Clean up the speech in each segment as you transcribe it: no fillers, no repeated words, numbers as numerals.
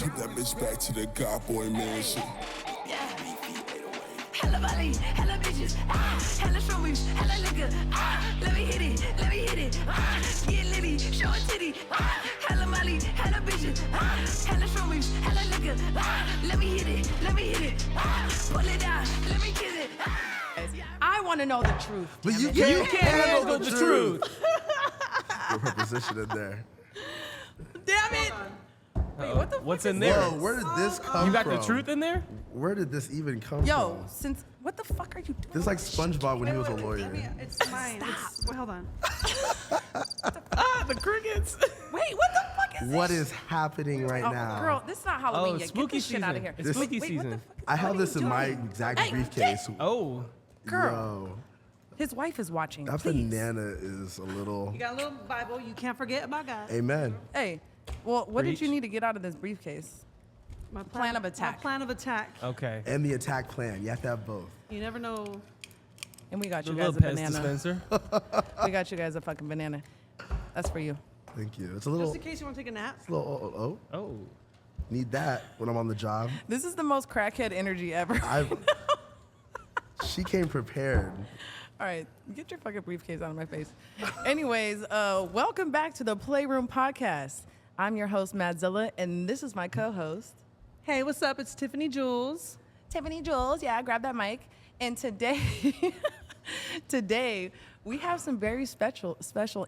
Take that bitch back to the God boy mansion. Hella volley, hella bitches, hella strawberries, hella liquor, let me hit it, get litty, show a titty, hella molly, hella bitches, hella strawberries, hella liquor, let me hit it, pull it down, let me kiss it. I want to know the truth. But you can't handle the truth. Your position in there. Damn it! Wait, what the What's fuck in is there? Whoa, where did this come You got from? the truth in there? Where did this even come Yo, from? since what the fuck are you doing? This is like SpongeBob when he was a Wait, lawyer. it's mine. Wait, hold on. The crickets. Wait, what the fuck is What this? is happening right Oh, now? girl, this is not Halloween yet. spooky Get this shit out of season. here. It's spooky Wait, season. What the fuck I have what are this you in my doing? exact Hey, briefcase. Oh. Girl, Yo, his wife is watching. that Please. banana is a little. You got a little Bible. You can't forget about God. Amen. Hey, well, what did you Preach. need to get out of this briefcase? My Plan of attack. My plan of attack. Okay. And the attack plan. You have to have both. You never know. And we got The you guys little a pest banana. dispenser. We got you guys a fucking banana. That's for you. Thank you. It's a little. Just in case you want to take a nap. It's a little. Oh. Need that when I'm on the job. This is the most crackhead energy ever. She came prepared. All right, get your fucking briefcase out of my face. Anyways, welcome back to the Playroom Podcast. I'm your host, Madzilla, and this is my co-host, Hey, what's up? It's Tiffany Jules. Tiffany Jules. Yeah, grab that mic. And today, we have some very special,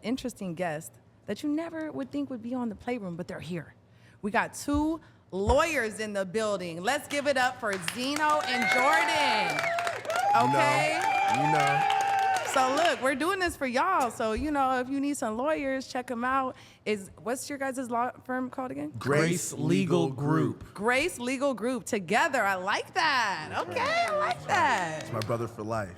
interesting guests that you never would think would be on the Playroom, but they're here. We got two lawyers in the building. Let's give it up for Zeno and Jordan. Okay? You know. So look, we're doing this for y'all. So, you know, if you need some lawyers, check them out. What's your guys' law firm called again? Grace Legal Group. Grace Legal Group. Together. I like that. Okay, I like that. It's my brother for life.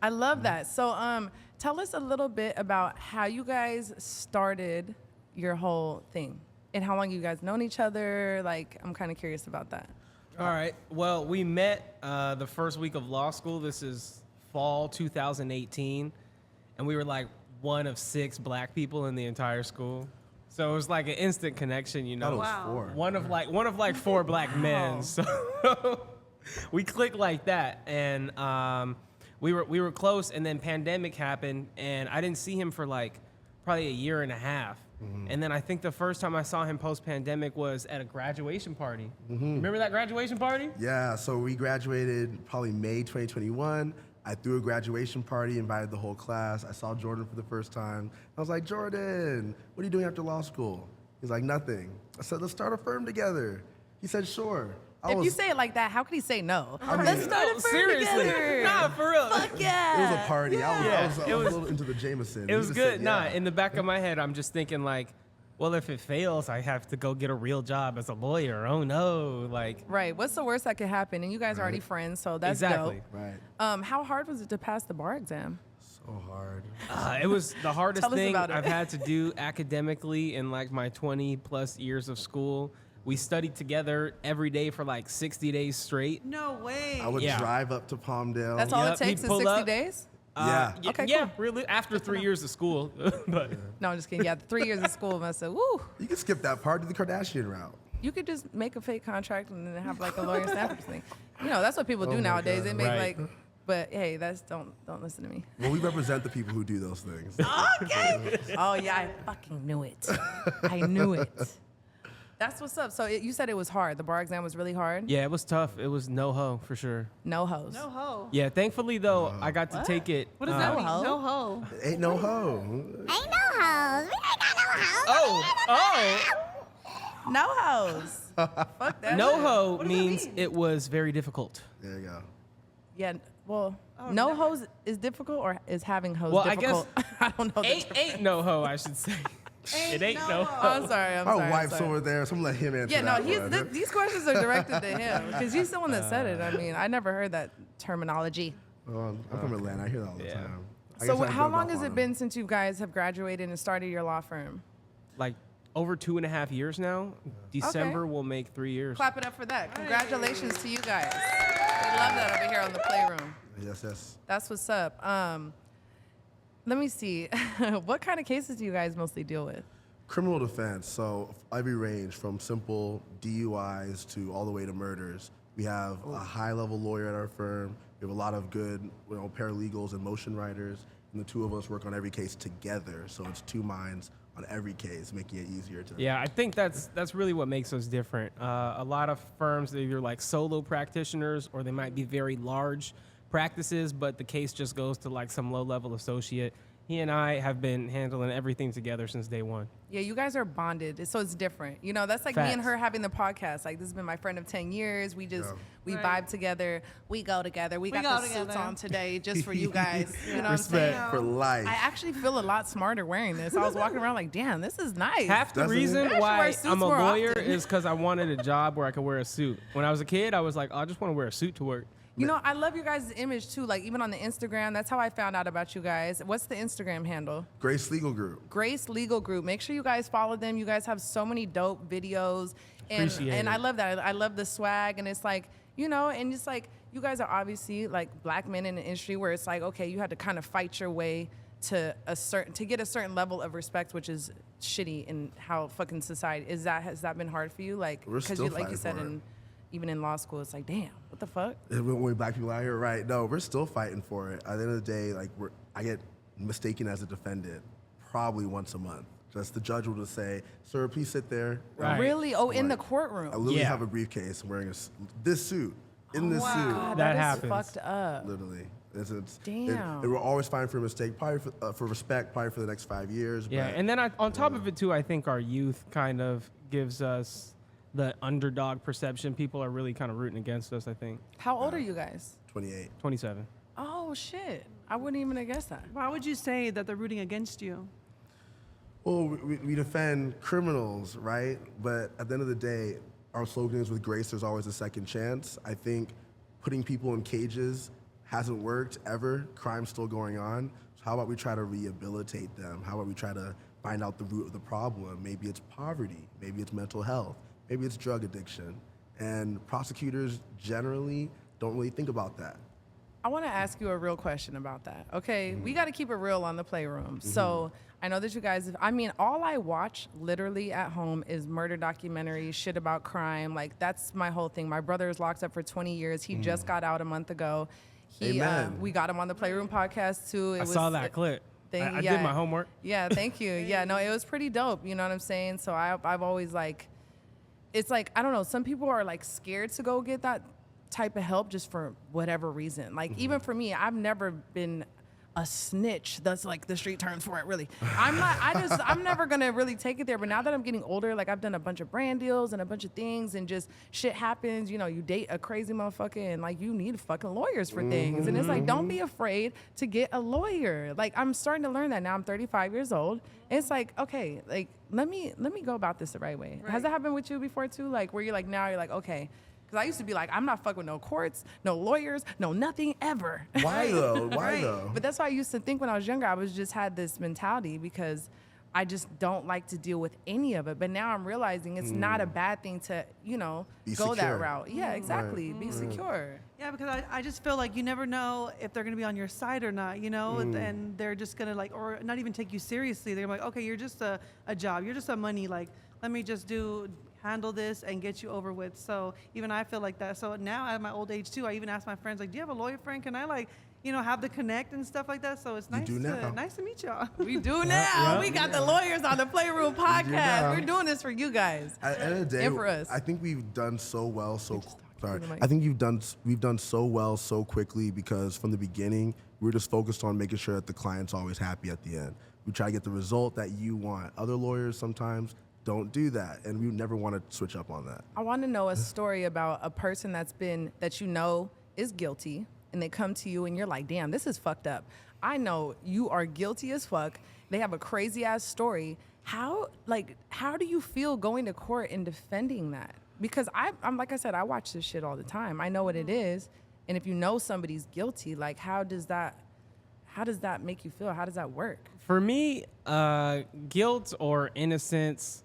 I love that. So tell us a little bit about how you guys started your whole thing and how long you guys known each other. Like, I'm kind of curious about that. All right. Well, we met the first week of law school. This is fall 2018. And we were like one of 6 black people in the entire school. So it was like an instant connection, you know. That was Wow. 4. One of like 4 black men. So we clicked like that. And we were close, and then pandemic happened, and I didn't see him for like probably a year and a half. And then I think the first time I saw him post-pandemic was at a graduation party. Remember that graduation party? Yeah, so we graduated probably May 2021. I threw a graduation party, invited the whole class. I saw Jordan for the first time. I was like, Jordan, what are you doing after law school? He's like, nothing. I said, let's start a firm together. He said, sure. If you say it like that, how could he say no? I mean- Let's start a firm Seriously. together. Nah, for real. Fuck yeah. It was a party. I was it a was- little into the Jameson. It was He just good. said, Nah, yeah. in the back of my head, I'm just thinking like, well, if it fails, I have to go get a real job as a lawyer. Oh no, like. Right. What's the worst that could happen? And you guys are already friends, so that's Exactly. dope. Right. How hard was it to pass the bar exam? So hard. It was the hardest Tell us thing about it. I've had to do academically in like my 20 plus years of school. We studied together every day for like 60 days straight. No way. I would Yeah. drive up to Palmdale. That's all Yep, it takes he'd in pull 60 up. days? Yeah. Okay, yeah, cool. really. After 3 years of school, but No, I'm just kidding. Yeah, 3 years of school must have, woo. You can skip that part, do the Kardashian route. You could just make a fake contract and then have like a lawyer stamp everything. You know, that's what people do my nowadays. God. They make Right. like, but hey, don't listen to me. Well, we represent the people who do those things. Okay. Oh yeah, I fucking knew it. I knew it. That's what's up. So you said it was hard. The bar exam was really hard. yeah, it was tough. It was no ho for sure. No hoes. No ho. Yeah, thankfully though, I got to take it. What does that No mean? ho? No ho. Ain't no hoe. Ain't no hoes. We ain't got no hoes. Oh, No hoes. Fuck that. no shit. ho does that means mean? it was very difficult. There you go. Yeah. Well, Oh, no never. hoes is difficult, or is having hoes Well, I difficult? I don't know. The Ain't no ho, I should say. It ain't no Oh, ho. I'm sorry. I'm My sorry. I'm wife's sorry. over there, so I'm gonna let him answer Yeah, no, that one. these questions are directed to him because he's the one that said it. I mean, I never heard that terminology. I'm from Atlanta. I hear that all the Yeah. time. I So guess I how rubbed long off has on it him. been since you guys have graduated and started your law firm? Like over 2.5 years now. December will make 3 years. Clap it up for that. Congratulations to you guys. We love that over here on the Playroom. Yes. That's what's up. Let me see. What kind of cases do you guys mostly deal with? Criminal defense, so every range from simple DUIs to all the way to murders. We have a high-level lawyer at our firm. We have a lot of good paralegals and motion writers, and the two of us work on every case together. So it's two minds on every case, making it easier to. Yeah, I think that's really what makes us different. A lot of firms, they're either like solo practitioners or they might be very large practices, but the case just goes to like some low-level associate. He and I have been handling everything together since day one. Yeah, you guys are bonded, so it's different. You know, that's like me and her having the podcast. Like, this has been my friend of 10 years. We just, we vibe together. We go together. We got the suits on today just for you guys. You know what I'm saying? For life. I actually feel a lot smarter wearing this. I was walking around like, damn, this is nice. Half the reason wear why suits I'm a more lawyer often. is because I wanted a job where I could wear a suit. When I was a kid, I was like, I just want to wear a suit to work. You know, I love your guys' image too. Like, even on the Instagram, that's how I found out about you guys. What's the Instagram handle? Grace Legal Group. Grace Legal Group. Make sure you guys follow them. You guys have so many dope videos. And I love that. I love the swag. And it's like, you know, and it's like, you guys are obviously like black men in the industry where it's like, okay, you had to kind of fight your way to get a certain level of respect, which is shitty in how fucking society is. Has that been hard for you? Like, We're still like you said, fighting for even in law school, it's like, damn, what the fuck? When black people out here, right? No, we're still fighting for it. At the end of the day, like I get mistaken as a defendant probably once a month. Just the judge will just say, "Sir, please sit there." Right. Really? Oh, in the Like, courtroom. I literally Yeah. have a briefcase wearing this suit in this God, That is happens. fuced up. suit. Literally, Damn. It will always fine for a mistake, probably for respect, probably for the next 5 years. Yeah, but, and then on top of it too, I think our youth kind of gives us the underdog perception. People are really kind of rooting against us, I think. How old are you guys? 28. 27. Oh, shit. I wouldn't even have guessed that. Why would you say that they're rooting against you? Well, we defend criminals, right? But at the end of the day, our slogan is with grace, there's always a second chance. I think putting people in cages hasn't worked ever. Crime's still going on. So how about we try to rehabilitate them? How about we try to find out the root of the problem? Maybe it's poverty. Maybe it's mental health. Maybe it's drug addiction. And prosecutors generally don't really think about that. I want to ask you a real question about that. Okay, we got to keep it real on the Playroom. So I know that you guys, I mean, all I watch literally at home is murder documentaries, shit about crime. Like, that's my whole thing. My brother is locked up for 20 years. He just got out a month ago. Amen. We got him on the Playroom podcast too. I saw that clip. I did my homework. Yeah, thank you. Yeah, no, it was pretty dope. You know what I'm saying? So I've always like, it's like, I don't know, some people are like scared to go get that type of help just for whatever reason. Like, even for me, I've never been a snitch. That's like the street terms for it, really. I'm never gonna really take it there. But now that I'm getting older, like, I've done a bunch of brand deals and a bunch of things, and just shit happens. You know, you date a crazy motherfucker, and like, you need fucking lawyers for things. And it's like, don't be afraid to get a lawyer. Like, I'm starting to learn that now. I'm 35 years old. It's like, okay, like, let me go about this the right way. Has that happened with you before too? Like, where you're like, now you're like, okay. Because I used to be like, I'm not fucking with no courts, no lawyers, no nothing ever. Why though? Why though? But that's why I used to think when I was younger. I was just had this mentality because I just don't like to deal with any of it. But now I'm realizing it's not a bad thing to, you know, Be go that secure. route. Yeah, exactly. Be secure. Yeah, because I just feel like you never know if they're going to be on your side or not, you know, and they're just going to like, or not even take you seriously. They're like, okay, you're just a job. You're just a money, like, let me just handle this and get you over with. So even I feel like that. So now at my old age too, I even ask my friends, like, do you have a lawyer friend? Can I, like, you know, have the connect and stuff like that? So it's nice to meet y'all. We do now. We got the lawyers on the Playroom podcast. now. We're doing this for you guys. At the end of the day, And for us. I think we've done so well. Sorry, the mic. I think we've done so well so quickly because from the beginning we were just focused on making sure that the client's always happy at the end. We try to get the result that you want. Other lawyers sometimes don't do that, and we never want to switch up on that. I want to know a story about a person that you know is guilty, and they come to you and you're like, damn, this is fucked up. I know you are guilty as fuck. They have a crazy ass story. How do you feel going to court and defending that? Because I'm like I said, I watch this shit all the time. I know what it is. And if you know somebody's guilty, like, how does that make you feel? How does that work? For me, guilt or innocence,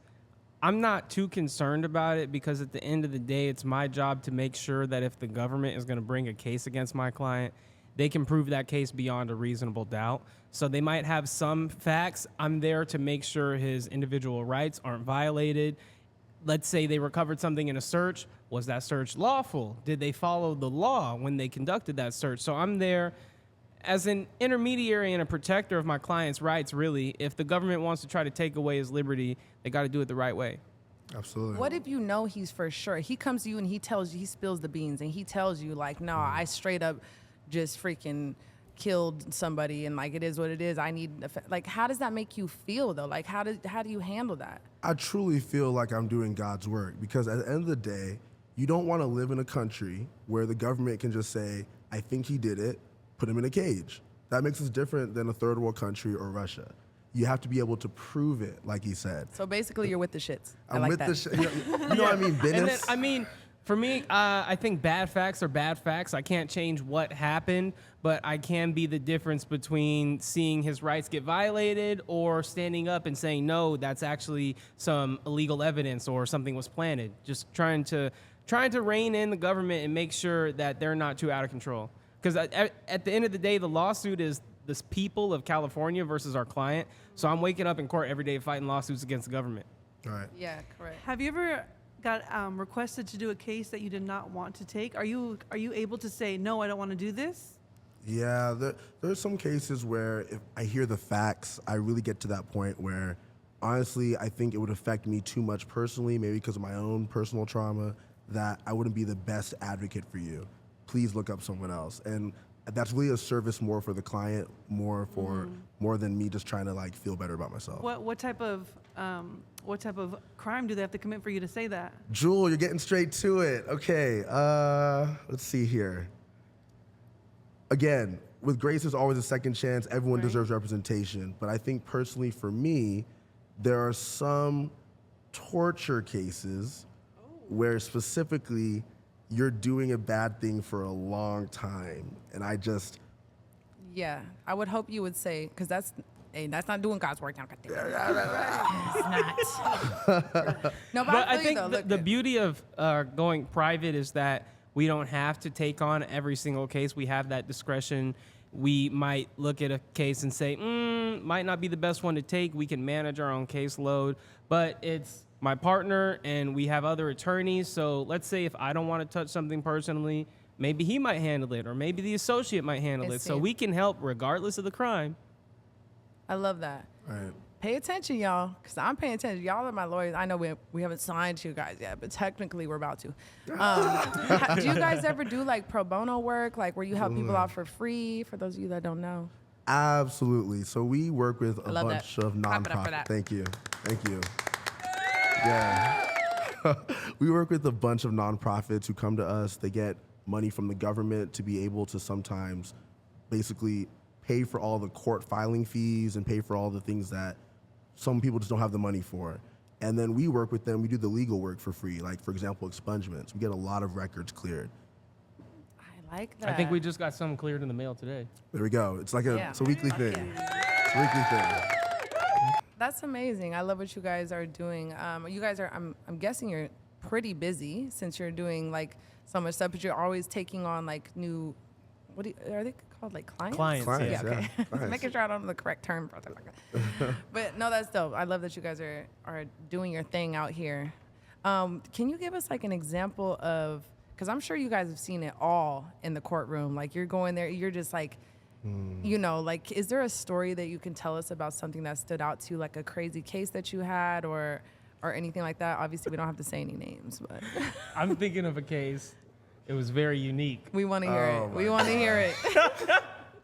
I'm not too concerned about it because at the end of the day, it's my job to make sure that if the government is going to bring a case against my client, they can prove that case beyond a reasonable doubt. So they might have some facts. I'm there to make sure his individual rights aren't violated. Let's say they recovered something in a search. Was that search lawful? Did they follow the law when they conducted that search? So I'm there as an intermediary and a protector of my client's rights, really. If the government wants to try to take away his liberty, they got to do it the right way. Absolutely. What if you know he's for sure? He comes to you and he tells you, he spills the beans and he tells you like, no, I straight up just freaking killed somebody and like it is what it is. I need, like, how does that make you feel though? Like, how do you handle that? I truly feel like I'm doing God's work because at the end of the day, you don't want to live in a country where the government can just say, I think he did it, put him in a cage. That makes us different than a third world country or Russia. You have to be able to prove it, like he said. So basically you're with the shits. I I'm like with that. the shit. You know what I mean? And then, Business. I mean, for me, I think bad facts are bad facts. I can't change what happened, but I can be the difference between seeing his rights get violated or standing up and saying, no, that's actually some illegal evidence or something was planted. Just trying to rein in the government and make sure that they're not too out of control. Because at the end of the day, the lawsuit is this people of California versus our client. So I'm waking up in court every day fighting lawsuits against the government. All right. Yeah, correct. Have you ever got requested to do a case that you did not want to take? Are you able to say, no, I don't want to do this? Yeah, there's some cases where if I hear the facts, I really get to that point where, honestly, I think it would affect me too much personally, maybe because of my own personal trauma, that I wouldn't be the best advocate for you. Please look up someone else. And that's really a service more for the client, more than me just trying to like feel better about myself. What type of crime do they have to commit for you to say that? Jewel, you're getting straight to it. Okay, let's see here. Again, with grace, there's always a second chance. Everyone Right. deserves representation. But I think personally for me, there are some torture cases where specifically you're doing a bad thing for a long time. And I just, Yeah, I would hope you would say, because that's not doing God's work. It's not. No, But I feel you, think though. Look, the beauty of going private is that we don't have to take on every single case. We have that discretion. We might look at a case and say, might not be the best one to take. We can manage our own caseload, but it's my partner and we have other attorneys. So let's say if I don't want to touch something personally, maybe he might handle it or maybe the associate might handle I it. see. So we can help regardless of the crime. I love that. all right. Pay attention, y'all, because I'm paying attention. Y'all are my lawyers. I know we haven't signed to you guys yet, but technically we're about to. Do you guys ever do like pro bono work, like where you help people out for free? For those of you that don't know. Absolutely. So we work with a love bunch that. of Clap it up for nonprofits. that. Thank you. Yeah. We work with a bunch of nonprofits who come to us. They get money from the government to be able to sometimes basically pay for all the court filing fees and pay for all the things that some people just don't have the money for. And then we work with them. We do the legal work for free. Like, for example, expungements. We get a lot of records cleared. I like that. I think we just got some cleared in the mail today. There we go. It's like Yeah. it's a weekly thing. Yeah. It's a weekly thing. That's amazing. I love what you guys are doing. You guys are. I'm guessing you're pretty busy since you're doing like so much stuff, but you're always taking on like new. Are they called, like clients? Clients, Clients, Yeah. Okay. yeah. Clients. Making sure I don't know the correct term for something like that. But no, that's dope. I love that you guys are doing your thing out here. Can you give us like an example of? Because I'm sure you guys have seen it all in the courtroom. Like you're going there, you're just like. You know, like, is there a story that you can tell us about something that stood out to you, like a crazy case that you had or anything like that? Obviously, we don't have to say any names, but I'm thinking of a case. It was very unique. we want to hear Oh it. We want to hear it.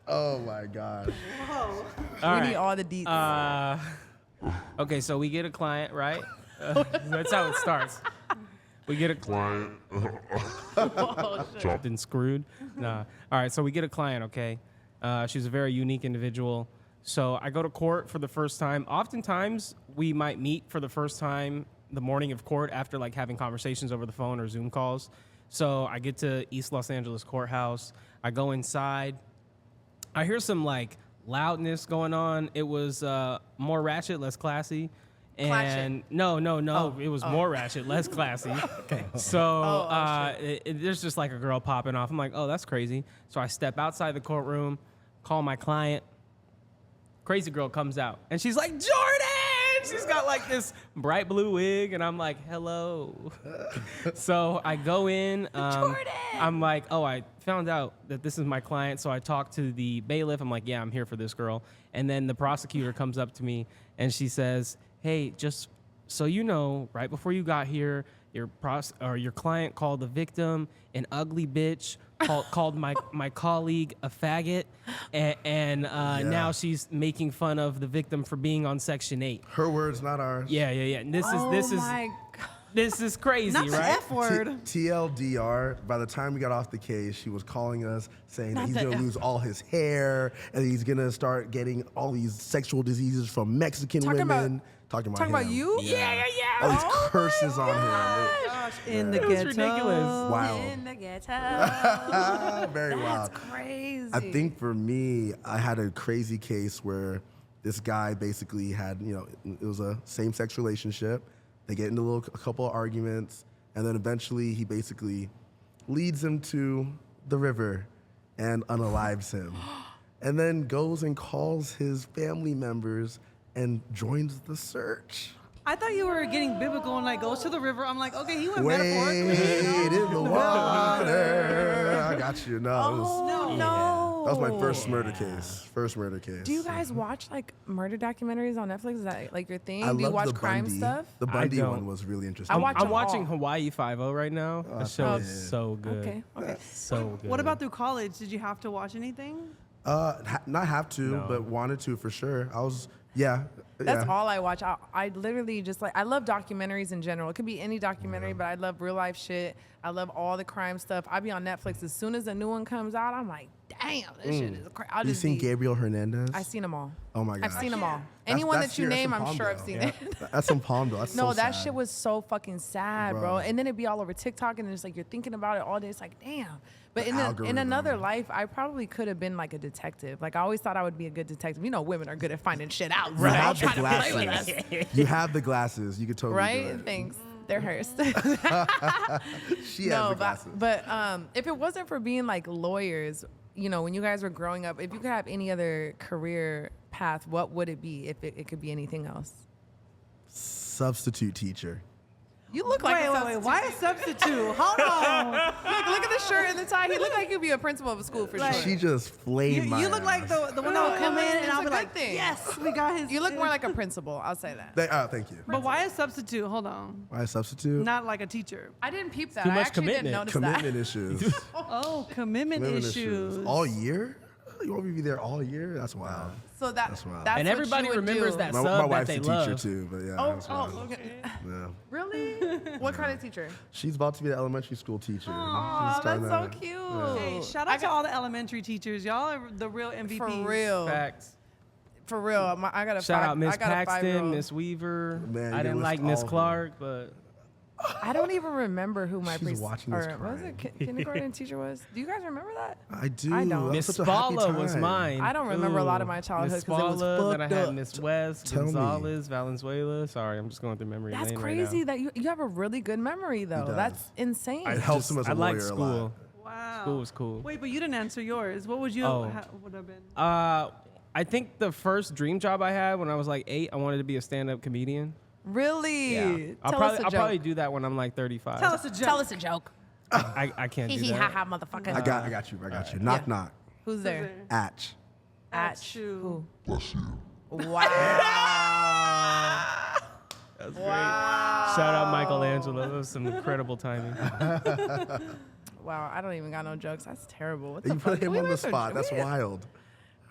Oh my gosh. We need all the deets. Okay, so we get a client, right? That's how it starts. We get a client. Chopped and screwed. Nah. All right, so we get a client, okay? She's a very unique individual. So I go to court for the first time. Oftentimes, we might meet for the first time the morning of court after like having conversations over the phone or Zoom calls. So I get to East Los Angeles Courthouse. I go inside. I hear some like loudness going on. It was more ratchet, less classy. And no, it was more ratchet, less classy. Okay. So there's just like a girl popping off. I'm like, oh, that's crazy. So I step outside the courtroom, call my client. crazy girl comes out, and she's like, Jordan! She's got like this bright blue wig, and I'm like, hello. So I go in. Jordan! I'm like, oh, I found out that this is my client, so I talk to the bailiff. I'm like, yeah, I'm here for this girl. And then the prosecutor comes up to me, and she says, hey, just so you know, right before you got here, your client called the victim an ugly bitch, called my colleague a faggot, and now she's making fun of the victim for being on Section 8. Her words, not ours. Yeah. And this is crazy, Not the right? F word. TLDR, by the time we got off the case, she was calling us saying that he's going to lose all his hair and he's going to start getting all these sexual diseases from Mexican women. Talking about him. you? Yeah. All these curses on him. Gosh, in the It ghetto. was ridiculous. Wow. In the ghetto. Very wild. That's crazy. I think for me, I had a crazy case where this guy basically had, it was a same-sex relationship. They get into a couple of arguments, and then eventually he basically leads him to the river and unalives him. And then goes and calls his family members and joins the search. I thought you were getting biblical and like goes to the river. I'm like, okay, he went Wade metaphorically. in the water. I got you. No, No. that was my first murder case. Do you guys watch like murder documentaries on Netflix? Is that like your thing? I Do you loved watch the crime Bundy. stuff? The Bundy don't. one was really interesting. I watch I'm them watching all. Hawaii Five-0 right now. That show is so good. Okay. So good. What about through college? Did you have to watch anything? Not have to, No. but wanted to for sure. That's all I watch. I literally just I love documentaries in general. It could be any documentary, but I love real life shit. I love all the crime stuff. I be on Netflix as soon as a new one comes out. I'm like, damn, this shit is crazy. You seen Gabriel Hernandez? I've seen them all. Oh my god. I've seen them all. Anyone that's that you here, name, that's I'm in sure I've Palmdale. seen it. That's in Palmdale. That's No, so that sad. shit was so fucking sad, bro. And then it'd be all over TikTok, and it's like you're thinking about it all day. It's like, damn. But The in algorithm. another life, I probably could have been like a detective. Like I always thought I would be a good detective. You know, women are good at finding shit out. You Right? have the Trying to play with us. glasses. You have the glasses. You could totally do Right? it. Thanks. They're hers. She has No, the glasses. but if it wasn't for being like lawyers, when you guys were growing up, if you could have any other career path, what would it be if it could be anything else? Substitute teacher. You look like a Wait. substitute. Why a substitute? Hold on. Look at the shirt and the tie. He looked like he'd be a principal of a school for Like- sure. She just flamed my You look like ass. the one that would come in and It's I'll a be good like, thing. yes, we got his. You look more like a principal. I'll say that. Thank you. But why a substitute? Hold on. Why a substitute? Not like a teacher. I didn't peep that. Too I much actually commitment. didn't notice Commitment issues. Oh, commitment issues. All year? You want me to be there all year? That's wild. that. So That's wild. that's And what everybody you would remembers do. that My sub that wife's they a teacher love. too, but yeah. that's wild. Okay. Yeah. Really? What kind of teacher? She's about to be an elementary school teacher. Oh, She's starting that's so to- cute. Hey, shout out to all the elementary teachers. Y'all are the real MVPs. For real. Facts. For real. I got a Shout five, out Miss I got a Paxton, 5-year-old. Miss Weaver. Man, I you didn't list like all Miss of them. Clark, but I don't even remember who my She's watching this what was it? crying. Kindergarten teacher was. Do you guys remember that? I do. I don't. That was Miss such a happy Spalla was time. mine. I don't remember a lot of my Ooh, childhood Miss 'cause it was Spalla, then I fucked had up. Miss West, Tell me. Gonzalez, Valenzuela. Sorry, I'm just going through memory That's lane crazy right that you have a really good memory though. does. That's insane. It helps him as a I lawyer like a school. lot. Wow. School was cool. Wait, but you didn't answer yours. What would you Oh. would have been? I think the first dream job I had when I was like 8, I wanted to be a stand-up comedian. Really? I'll Tell us a I'll joke. probably do that when I'm like 35. Tell us a joke. Tell us a joke. I can't do Hee hee that. ha ha, motherfucker. I got you. Knock, Yeah. knock. Who's there? Atch. Atch. you. Who? Bless you. Wow. That's great. Shout out Michelangelo. That was some incredible timing. Wow. I don't even got no jokes. That's terrible. What the You fuck? put him We on the went so- spot. That's we- wild.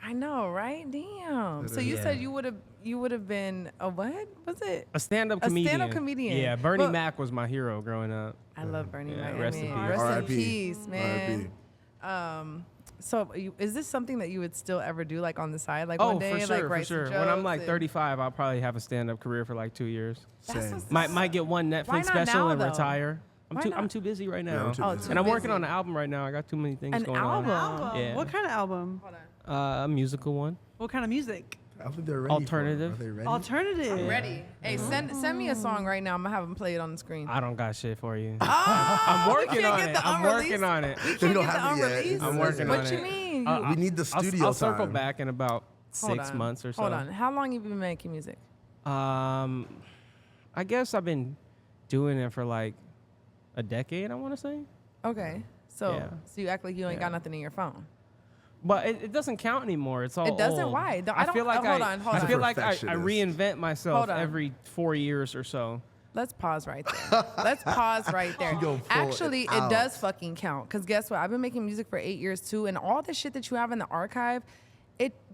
I know, right? Damn. So you Yeah. said you would have been a what? Was it? A stand-up A comedian. stand-up comedian. Yeah, Bernie But- Mac was my hero growing up. I love Bernie Yeah, Mac. rest in Man, peace. Rest in R.I.P. peace, man. R.I.P. So is this something that you would still ever do, like on the side, like Oh, one day, for sure, like for write some sure. When I'm jokes like and- 35, I'll probably have a stand-up career for like 2 years. That's Same. so- Might get one Why Netflix not special now, and though? retire. Why I'm not? too busy right Yeah, now. I'm too busy. And I'm working busy. on an album right now. I got too many things An going album? Album. Yeah. What kind of album? on. A musical one. What kind of music? I don't think they're ready. Alternative. For it. Are they ready? Alternative. Ready? Hey, send me a song right now. I'm gonna have them play it on the screen. I don't got shit for you. Oh, I'm working can't on get it. the I'm working unreleased? on it. We They can't don't get the have it yet. unreleased. I'm working what on you it. mean? We need the studio I'll circle time. back in about 6 months or so. Hold on. How long have you been making music? I guess I've been doing it for like a decade, I want to say. Okay. So Yeah. so you act like you ain't got nothing in your phone. But it doesn't count anymore. It's all It doesn't? old. Why? I feel like hold on. I feel like I Perfectionist. reinvent myself Hold on. every 4 years or so. Let's pause right there. Let's pause right there. go pull Actually, it it out. does fucking count. Because guess what? I've been making music for 8 years too. And all the shit that you have in the archive,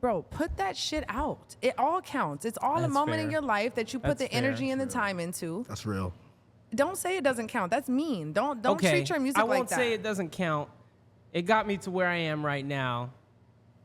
bro, put that shit out. It all counts. It's all a That's moment in fair. your life that you put That's the energy fair. and the time into. That's real. Don't say it doesn't count. That's mean. Don't Okay, treat your music I like won't that. say it doesn't count. It got me to where I am right now.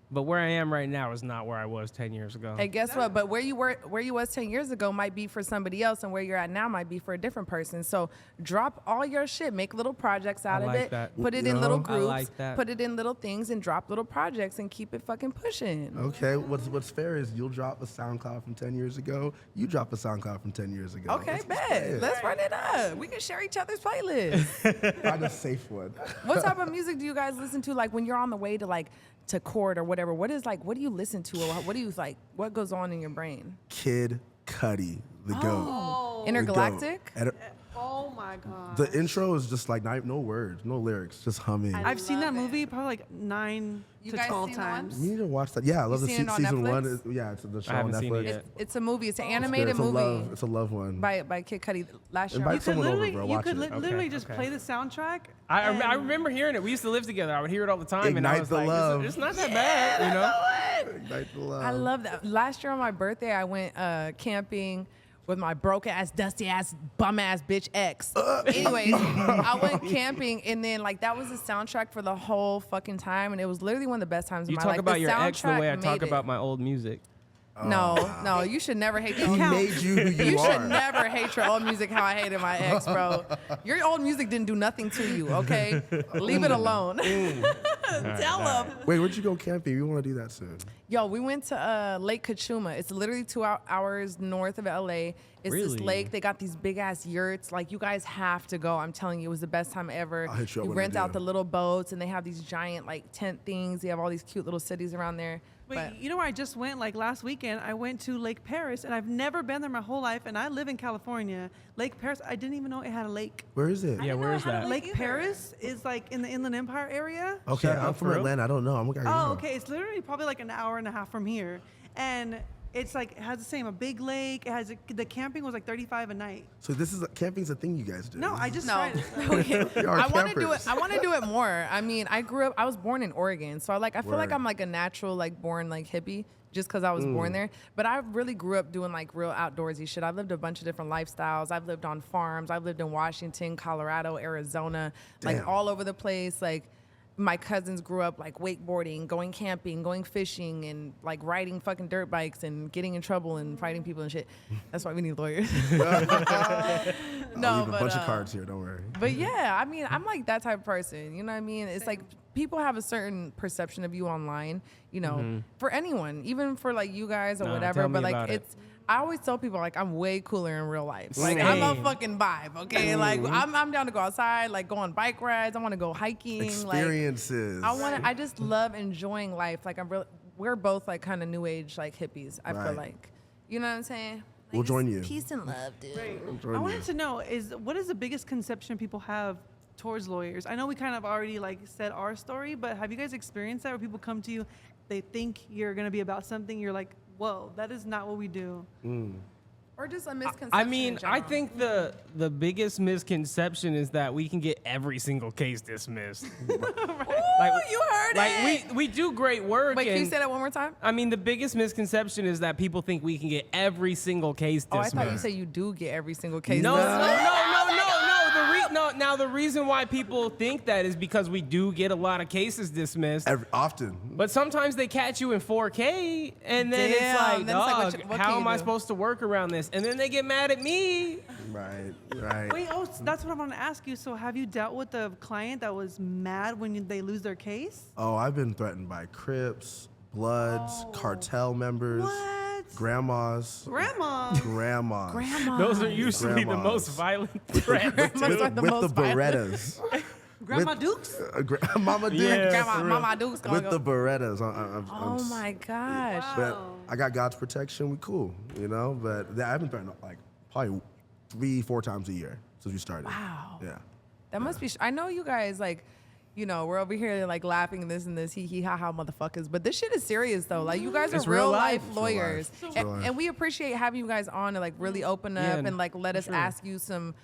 But where I am right now is not where I was 10 years ago. Hey, guess what? But where you was 10 years ago might be for somebody else, and where you're at now might be for a different person. So drop all your shit, make little projects out of like it, that. put it You in know? little I groups, like that. put it in little things, and drop little projects and keep it fucking pushing. Okay, what's fair is you'll drop a SoundCloud from 10 years ago. You drop a SoundCloud from 10 years ago. Okay, That's bet. fair. Let's run it up. We can share each other's playlists. Find a safe one. What type of music do you guys listen to? Like when you're on the way to court or whatever. What do you listen to, or what do you like? What goes on in your brain? Kid Cudi, the GOAT. Oh, Intergalactic. And oh my God. the intro is just like no words, no lyrics, just humming. I've seen that movie probably like 9 You to guys 12 seen that one? times. You need to watch that. Yeah, I love the seen it on season Netflix? 1. Yeah, it's the show haven't on seen Netflix. it yet. It's a movie. It's an It's good. animated It's a movie love. It's a love one. by Kid Cudi last year. Invite You could someone over, literally, bro. you Watch could it. literally just okay. play the soundtrack. I and- remember hearing it. We used to live together. I would hear it all the time, and I Ignite was the like, love. It's not that bad, you know? Ignite the love. I love that. Last year on my birthday, I went camping with my broke ass, dusty ass, bum ass bitch ex. Anyways, I went camping, and then that was the soundtrack for the whole fucking time, and it was literally one of the best times You of my talk life. about The your ex the way I soundtrack talk made about it. my old music. No, you should never hate your He old made you who you You are. should never hate your old music how I hated my ex, bro. Your old music didn't do nothing to you, okay? Leave it alone. Tell him. Wait, where'd you go camping? We want to do that soon. Yo, we went to Lake Kachuma. It's literally 2 hours north of LA. It's this Really? lake. They got these big ass yurts. Like, you guys have to go. I'm telling you, it was the best time ever. I'll hit you up when I rent do. out the little boats, and they have these giant tent things. They have all these cute little cities around there. Wait, But you know where I just went? Like last weekend, I went to Lake Paris, and I've never been there my whole life, and I live in California. Lake Paris, I didn't even know it had a lake. Where is it? Yeah, where is that? Lake Paris is like in the Inland Empire area. Okay, Shut I'm up, from for real? Atlanta. I don't know. I'm gonna Oh, okay. It's literally probably like an hour and a half from here, and it's like it has the same a big lake. It has the camping was like $35 a night. So camping's a thing you guys do. No, I just no, tried it. You are I want to do it. campers. I want to do it more. I mean, I was born in Oregon, so I feel like Word. I'm like a natural born hippie just because I was born there. But I really grew up doing real outdoorsy shit. I lived a bunch of different lifestyles. I've lived on farms. I've lived in Washington, Colorado, Arizona, Damn. all over the place. My cousins grew up wakeboarding, going camping, going fishing, and riding fucking dirt bikes and getting in trouble and fighting people and shit. That's why we need lawyers. I'll leave a bunch of uh, cards here. Don't worry. But yeah, I mean, I'm like that type of person. You know what I mean? It's like people have a certain perception of you online, for anyone, even for you guys or Nah, whatever. tell me But about it. I always tell people I'm way cooler in real life. I'm a Same. fucking vibe, okay? I'm down to go outside, go on bike rides. I want to go hiking. Experiences. I just love enjoying life. We're both kind of new age hippies. I feel Right. like, you know what I'm saying? We'll Just join you. Peace and love, dude. I wanted to know what is the biggest conception people have towards lawyers? I know we kind of already said our story, but have you guys experienced that where people come to you, they think you're gonna be about something, you're like, whoa, that is not what we do. Or just a misconception. I in mean, I general. think the biggest misconception is that we can get every single case dismissed. Ooh, you heard it. we do great work. Wait, can you and- say that one more time? I mean, the biggest misconception is that people think we can get every single case Oh, I dismissed. thought you said you do get every single case. No, no, no, dismissed. no, no, no. Now the reason why people think that is because we do get a lot of cases dismissed. Often. But sometimes they catch you in 4K, and then Damn, it's like, then it's like, dog, what how can am you I do? supposed to work around this? And then they get mad at me. Right. Wait, that's what I want to ask you. So have you dealt with a client that was mad when they lose their case? Oh, I've been threatened by Crips, Bloods, cartel members, What? grandmas. Grandma. Grandma. Those are usually the Grandmas. most violent threats. Grandmas are the with most the violent. Berettas. Grandma Dukes? Mama Dukes. Yeah, Grandma, for real. Mama Duke's gonna With go. the Berettas. Oh my gosh. But I got God's protection. We cool, you know. But I've been threatened like probably 3-4 times a year since we started. Wow. Yeah. That must be. I know you guys like, you know, we're over here like laughing this and this, hee hee ha ha, motherfuckers. But this shit is serious though. Like you guys are It's real real life life. lawyers, It's real life. and we appreciate having you guys on to like really open up Yeah, and like let us sure. ask you some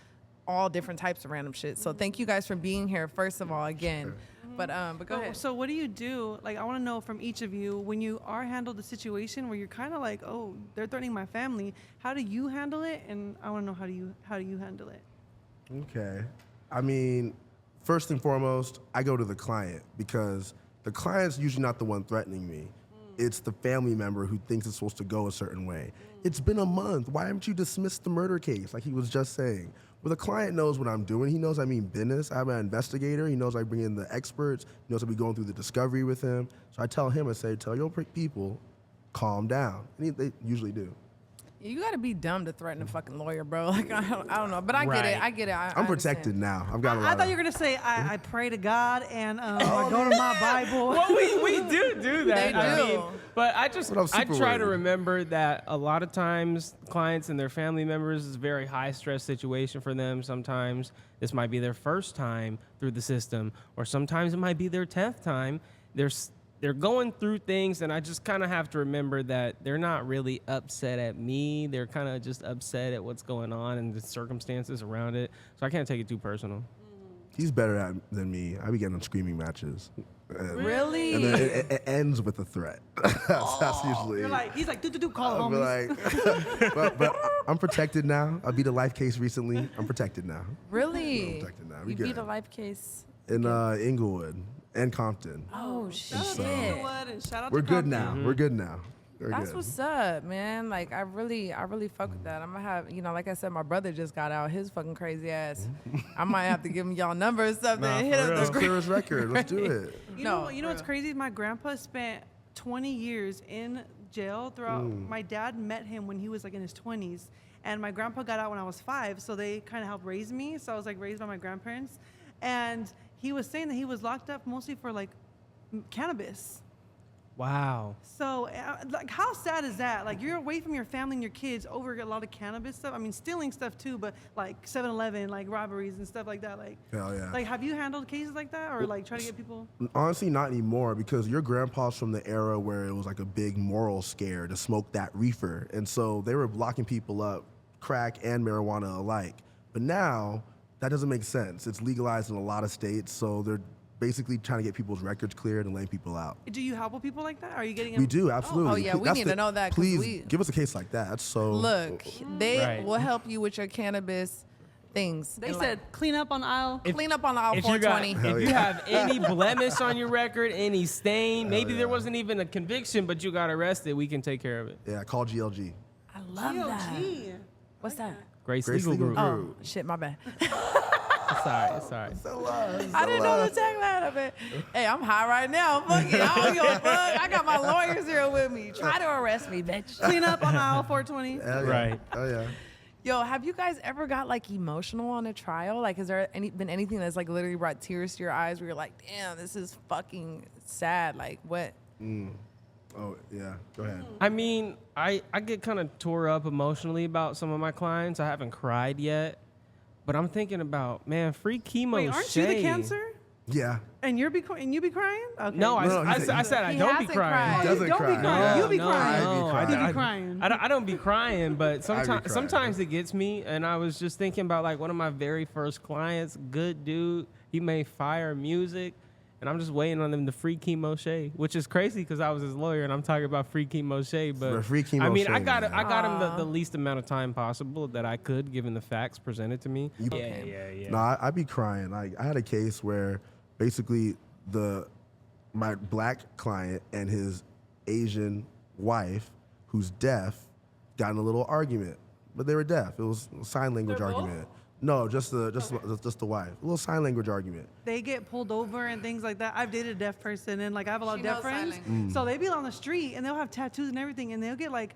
all different types of random shit. So thank you guys for being here. First of all, again. But go ahead. So what do you do? Like, I want to know from each of you, when you are handled the situation where you're kind of like, oh, they're threatening my family. How do you handle it? And I want to know how do you handle it? Okay. I mean, first and foremost, I go to the client because the client's usually not the one threatening me. It's the family member who thinks it's supposed to go a certain way. It's been a month. Why haven't you dismissed the murder case, like he was just saying? Well, the client knows what I'm doing. He knows I mean business. I'm an investigator. He knows I bring in the experts. He knows I'll be going through the discovery with him. So I tell him, I say, tell your people, calm down. And they usually do. You gotta be dumb to threaten a fucking lawyer, bro. Like I don't know, but I get it. Right. I get it. I'm protected now. I've got a lot I thought of... you were gonna say I pray to God and I go to my Bible. Well, we do that. They I do. mean, but I But I'm I super try to worried. remember that a lot of times clients and their family members is a very high stress situation for them. Sometimes this might be their first time through the system, or sometimes it might be their 10th time. They're going through things, and I just kind of have to remember that they're not really upset at me. They're kind of just upset at what's going on and the circumstances around it. So I can't take it too personal. He's better at than me. I be getting in screaming matches. Really? And then it ends with a threat. that's usually... You're like, he's like, do, call I'll homies. be like, but I'm protected now. I beat a life case recently. I'm protected now. Really? I'm protected now. We You good. beat a life case. In Inglewood and Compton. Oh Shout out to shit. Inglewood and shout out We're to good Compton. now. We're good now. We're That's good. what's up, man. Like I really fuck with that. I'm gonna have, you know, like I said, my brother just got out his fucking crazy ass. I might have to give him y'all number or something. Nah, Hit for him real. the Let's screen. clear his record. Let's do it. You No, know, you know for what's real. crazy? My grandpa spent 20 years in jail throughout. My dad met him when he was like in his 20s, and my grandpa got out when I was 5. So they kind of helped raise me. So I was like raised by my grandparents, and he was saying that he was locked up mostly for like cannabis. Wow. So, like, how sad is that? Like, you're away from your family and your kids over a lot of cannabis stuff. I mean, stealing stuff too, but like 7-Eleven, like robberies and stuff like that. Like, Hell yeah. like, have you handled cases like that, or like try to get people? Honestly, not anymore because your grandpa's from the era where it was like a big moral scare to smoke that reefer. And so they were locking people up, crack and marijuana alike. But now that doesn't make sense. It's legalized in a lot of states. So they're basically trying to get people's records cleared and letting people out. Do you help with people like that? Are you getting? We do, absolutely. Oh, yeah, we need to know that 'cause Please we- give us a case like that. That's so... Look, they Right. will help you with your cannabis things. They And, said clean up on aisle. clean up on the aisle If you got, 420. if you yeah. have any blemish on your record, any stain, maybe there wasn't even a conviction, but you got arrested, we can take care of it. Yeah, call GLG. I love that. GOG. What's that? Grace, Grace Legal Legal Group. Group. Oh, shit, my bad. Sorry. I didn't know the tagline of it. Hey, I'm high right now. Fuck it. I don't give a fuck. I got my lawyers here with me. Try to arrest me, bitch. Clean up on aisle 420. Hell yeah. Right. Oh, yeah. Yo, have you guys ever got like emotional on a trial? Like, has there been anything that's like literally brought tears to your eyes where you're like, damn, this is fucking sad? Like, what? Oh, yeah. Go ahead. I mean, I get kind of tore up emotionally about some of my clients. I haven't cried yet, but I'm thinking about, man, free chemo. Wait, aren't you the cancer? Yeah. And you be crying? Okay. No, I he said I He don't be hasn't crying. cried. He doesn't Don't cry. be crying. You be No, crying. no, I be You be crying. I don't be crying, but crying. sometimes it gets me. And I was just thinking about like one of my very first clients, good dude. He made fire music, and I'm just waiting on them to free chemo Shay, which is crazy because I was his lawyer and I'm talking about free chemo Shay. But For free chemo I mean, Shay, I got man. him the least amount of time possible that I could, given the facts presented to me. Okay. Yeah. No, I be crying. Like I had a case where basically my black client and his Asian wife, who's deaf, got in a little argument. But they were deaf. It was a sign language They're both? argument. No, just the wife. A little sign language argument. They get pulled over and things like that. I've dated a deaf person, and like I have a lot She of deaf knows sign friends. language. So they be on the street and they'll have tattoos and everything, and they'll get like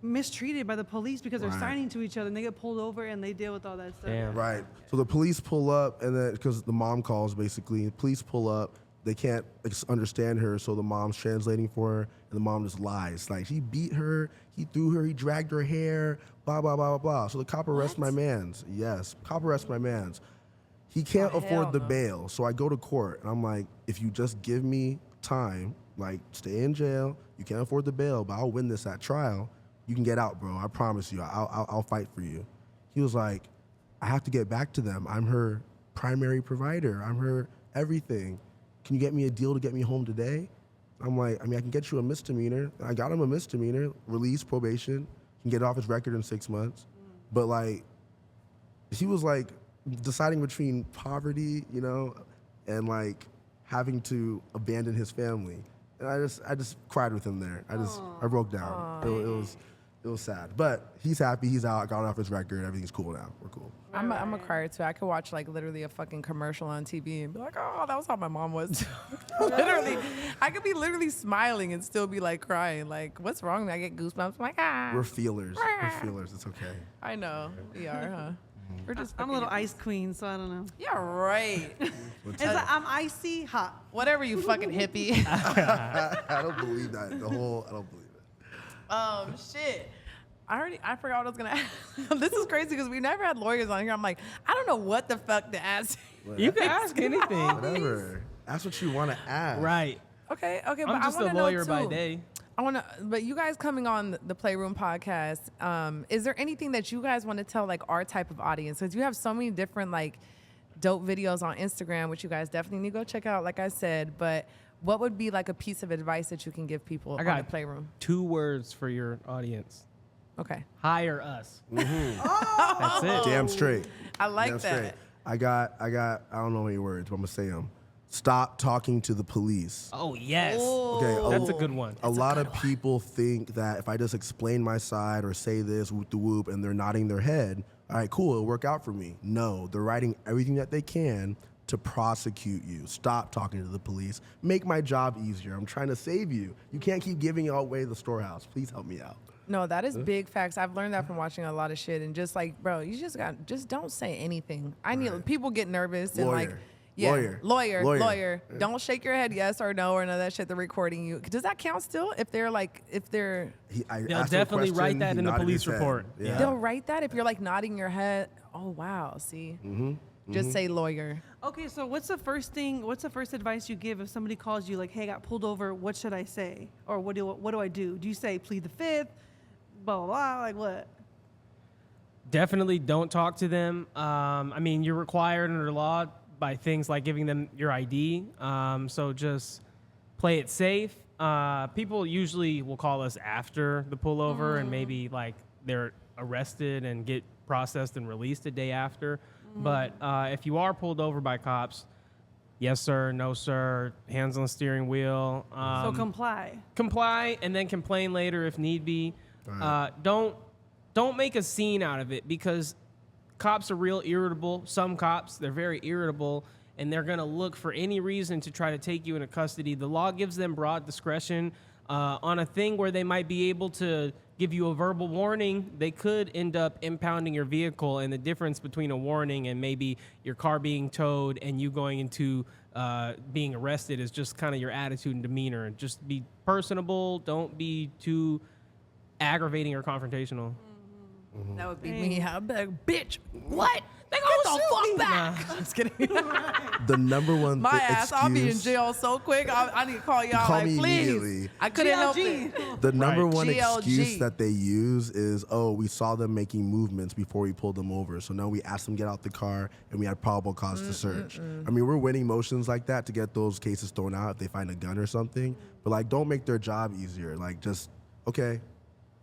mistreated by the police because they're Right. signing to each other and they get pulled over and they deal with all that stuff. Damn. Right. So the police pull up, and then because the mom calls, basically, the police pull up. They can't understand her, so the mom's translating for her, and the mom just lies. Like, he beat her, he threw her, he dragged her hair, blah, blah, blah, blah, blah. So the cop arrests my mans. Yes, cop arrests my mans. He can't afford the bail, so I go to court, and I'm like, if you just give me time, like, stay in jail, you can't afford the bail, but I'll win this at trial, you can get out, bro. I promise you. I'll fight for you. He was like, I have to get back to them. I'm her primary provider. I'm her everything. Can you get me a deal to get me home today? I'm like, I can get you a misdemeanor. I got him a misdemeanor, release, probation, can get off his record in 6 months. But like, he was like deciding between poverty, and like having to abandon his family. And I just cried with him there. I broke down. It was sad. But he's happy, he's out, got off his record, everything's cool now. We're cool. I'm a crier too. I could watch like literally a fucking commercial on TV and be like, oh, that was how my mom was. Literally, I could be literally smiling and still be like crying. Like, what's wrong? I get goosebumps. I'm like, We're feelers. It's okay. I know we are, huh? We're just. I'm a little ice queen, so I don't know. Yeah, right. It's like I'm icy hot. Whatever, you fucking hippie. I don't believe that. I don't believe it. Shit. I forgot what I was gonna ask. This is crazy because we never had lawyers on here. I'm like, I don't know what the fuck to ask. You can ask anything. Whatever. That's what you want to ask. Right. Okay, but I'm I just want a to know lawyer too. by day. But you guys coming on the Playroom Podcast, is there anything that you guys want to tell like our type of audience? Because you have so many different like dope videos on Instagram, which you guys definitely need to go check out, like I said. But what would be like a piece of advice that you can give people on the Playroom? 2 words for your audience. Okay. Hire us. Oh! That's it. Damn straight. I like Damn that. straight. I got, I don't know any words, but I'm going to say them. Stop talking to the police. Oh, yes. Okay, That's a good one. A lot of people think that if I just explain my side or say this, whoop the whoop, and they're nodding their head, all right, cool, it'll work out for me. No, they're writing everything that they can to prosecute you. Stop talking to the police. Make my job easier. I'm trying to save you. You can't keep giving away the storehouse. Please help me out. No, that is big facts. I've learned that from watching a lot of shit. And just like, bro, you just don't say anything. People get nervous and like, lawyer. Don't shake your head yes or no or none of that shit. They're recording you. Does that count still? If they're They'll definitely write that in the police report. Yeah. they'll write that if you're like nodding your head. Oh wow, see. Just say lawyer. Okay, so what's the first advice you give if somebody calls you like, hey, I got pulled over, what should I say? Or what do I do? Do you say plead the fifth? Blah, blah, blah, like what? Definitely don't talk to them. You're required under law by things like giving them your ID. So just play it safe. People usually will call us after the pullover and maybe like they're arrested and get processed and released a day after. But if you are pulled over by cops, yes, sir, no, sir, hands on the steering wheel. So comply. Comply and then complain later if need be. Right. Don't make a scene out of it because cops are real irritable. Some cops, they're very irritable, and they're going to look for any reason to try to take you into custody. The law gives them broad discretion on a thing where they might be able to give you a verbal warning. They could end up impounding your vehicle, and the difference between a warning and maybe your car being towed and you going into being arrested is just kind of your attitude and demeanor. Just be personable. Don't be too aggravating or confrontational. That would be me. I'm like, bitch, what? They gonna get the fuck back. I'm just kidding. The number one My excuse. ass, I'll be in jail so quick. I need to call y'all Call like, me please. immediately. I couldn't help it. The number one GLG. excuse that they use is, oh, we saw them making movements before we pulled them over. So now we asked them to get out the car and we had probable cause to search. I mean, we're winning motions like that to get those cases thrown out if they find a gun or something. But like, don't make their job easier. Like, just, okay,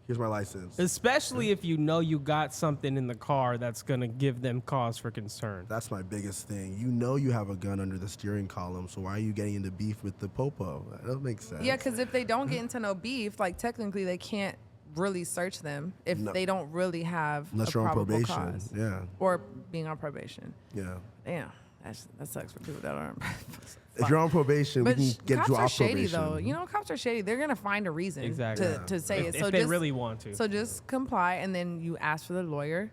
here's my license. Especially if you know you got something in the car that's going to give them cause for concern. That's my biggest thing. You know you have a gun under the steering column, so why are you getting into beef with the popo? That doesn't make sense. Yeah, because if they don't get into no beef, like technically they can't really search them if they don't really have Unless a you're on probable probation. cause. Yeah. Or being on probation. Yeah. Damn. That sucks for people that aren't. If you're on probation, we But can get cops you are off shady, probation. though. You know, cops are shady. They're gonna find a reason Exactly. to say it. If So they just, really want to. So just comply, and then you ask for the lawyer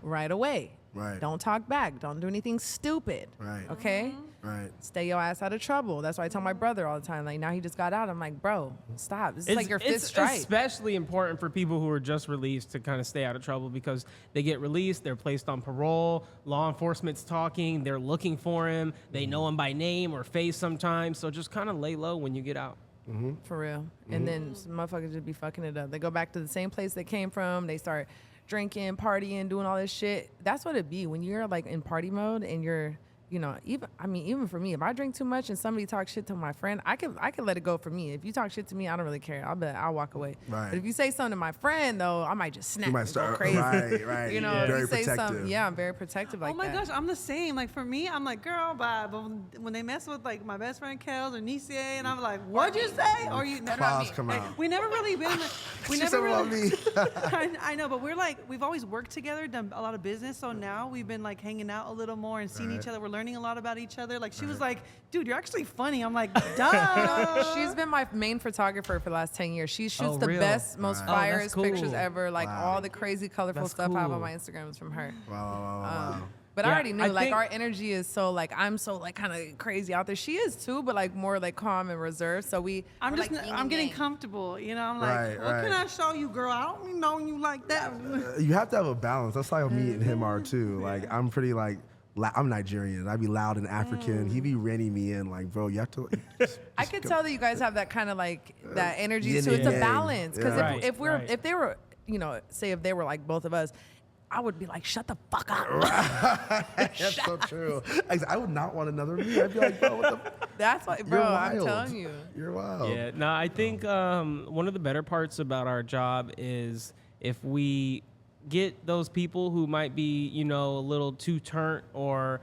right away. Right. Don't talk back. Don't do anything stupid. Right. Okay. Right. Stay your ass out of trouble. That's why I tell my brother all the time. Like, now he just got out. I'm like, bro, stop. This is like your fifth It's strike. especially important for people who are just released to kind of stay out of trouble because they get released, they're placed on parole, law enforcement's talking, they're looking for him, they know him by name or face sometimes. So just kind of lay low when you get out. For real. And then some motherfuckers just be fucking it up. They go back to the same place they came from. They start drinking, partying, doing all this shit. That's what it be when you're like in party mode and you're, you know, even for me, if I drink too much and somebody talks shit to my friend, I could let it go for me. If you talk shit to me, I don't really care. I'll walk away. Right. But if you say something to my friend though, I might just snap. You might and start go crazy. Right. You know, Yeah. if Very you say something, protective. yeah, I'm very protective like Oh my that. gosh, I'm the same. Like for me, I'm like, girl, bye. But when they mess with like my best friend Kels or Nicia, and I'm like, what'd you say? Or you? Claws come out. We never really been. We She never said about really. me. I know, but we've always worked together, done a lot of business. So now we've been like hanging out a little more and seeing each other. We're learning a lot about each other. Like she was like, dude, you're actually funny. I'm like, duh. She's been my main photographer for the last 10 years. She shoots Oh, the real? best, most Right. Oh, that's firest cool. pictures ever. Like Wow. all the crazy, colorful That's stuff I have on cool. my Instagram is from her. Wow. But Yeah, I already knew, I like, think- our energy is so, like, I'm so, like, kind of crazy out there. She is, too, but, like, more, like, calm and reserved. So we're I'm like, yin I'm and getting yang. comfortable. You know, I'm like, Right, what can right. I show you, girl? I don't even know you like that. You have to have a balance. That's how me and him are too. Like I'm pretty like I'm Nigerian. I be loud and African. He be reining me in. Like, bro, you have to. Like, I could tell that you guys have that kind of, like, that energy, yin too. and It's a yang. balance. Because Yeah. Right, if right. if they were, you know, say if they were, like, both of us, I would be like, shut the fuck up. That's so true. I would not want another me. I'd be like, bro, what the? That's why, You're bro, I'm wild. telling you. You're wild. Yeah, no, I think one of the better parts about our job is if we get those people who might be, you know, a little too turnt or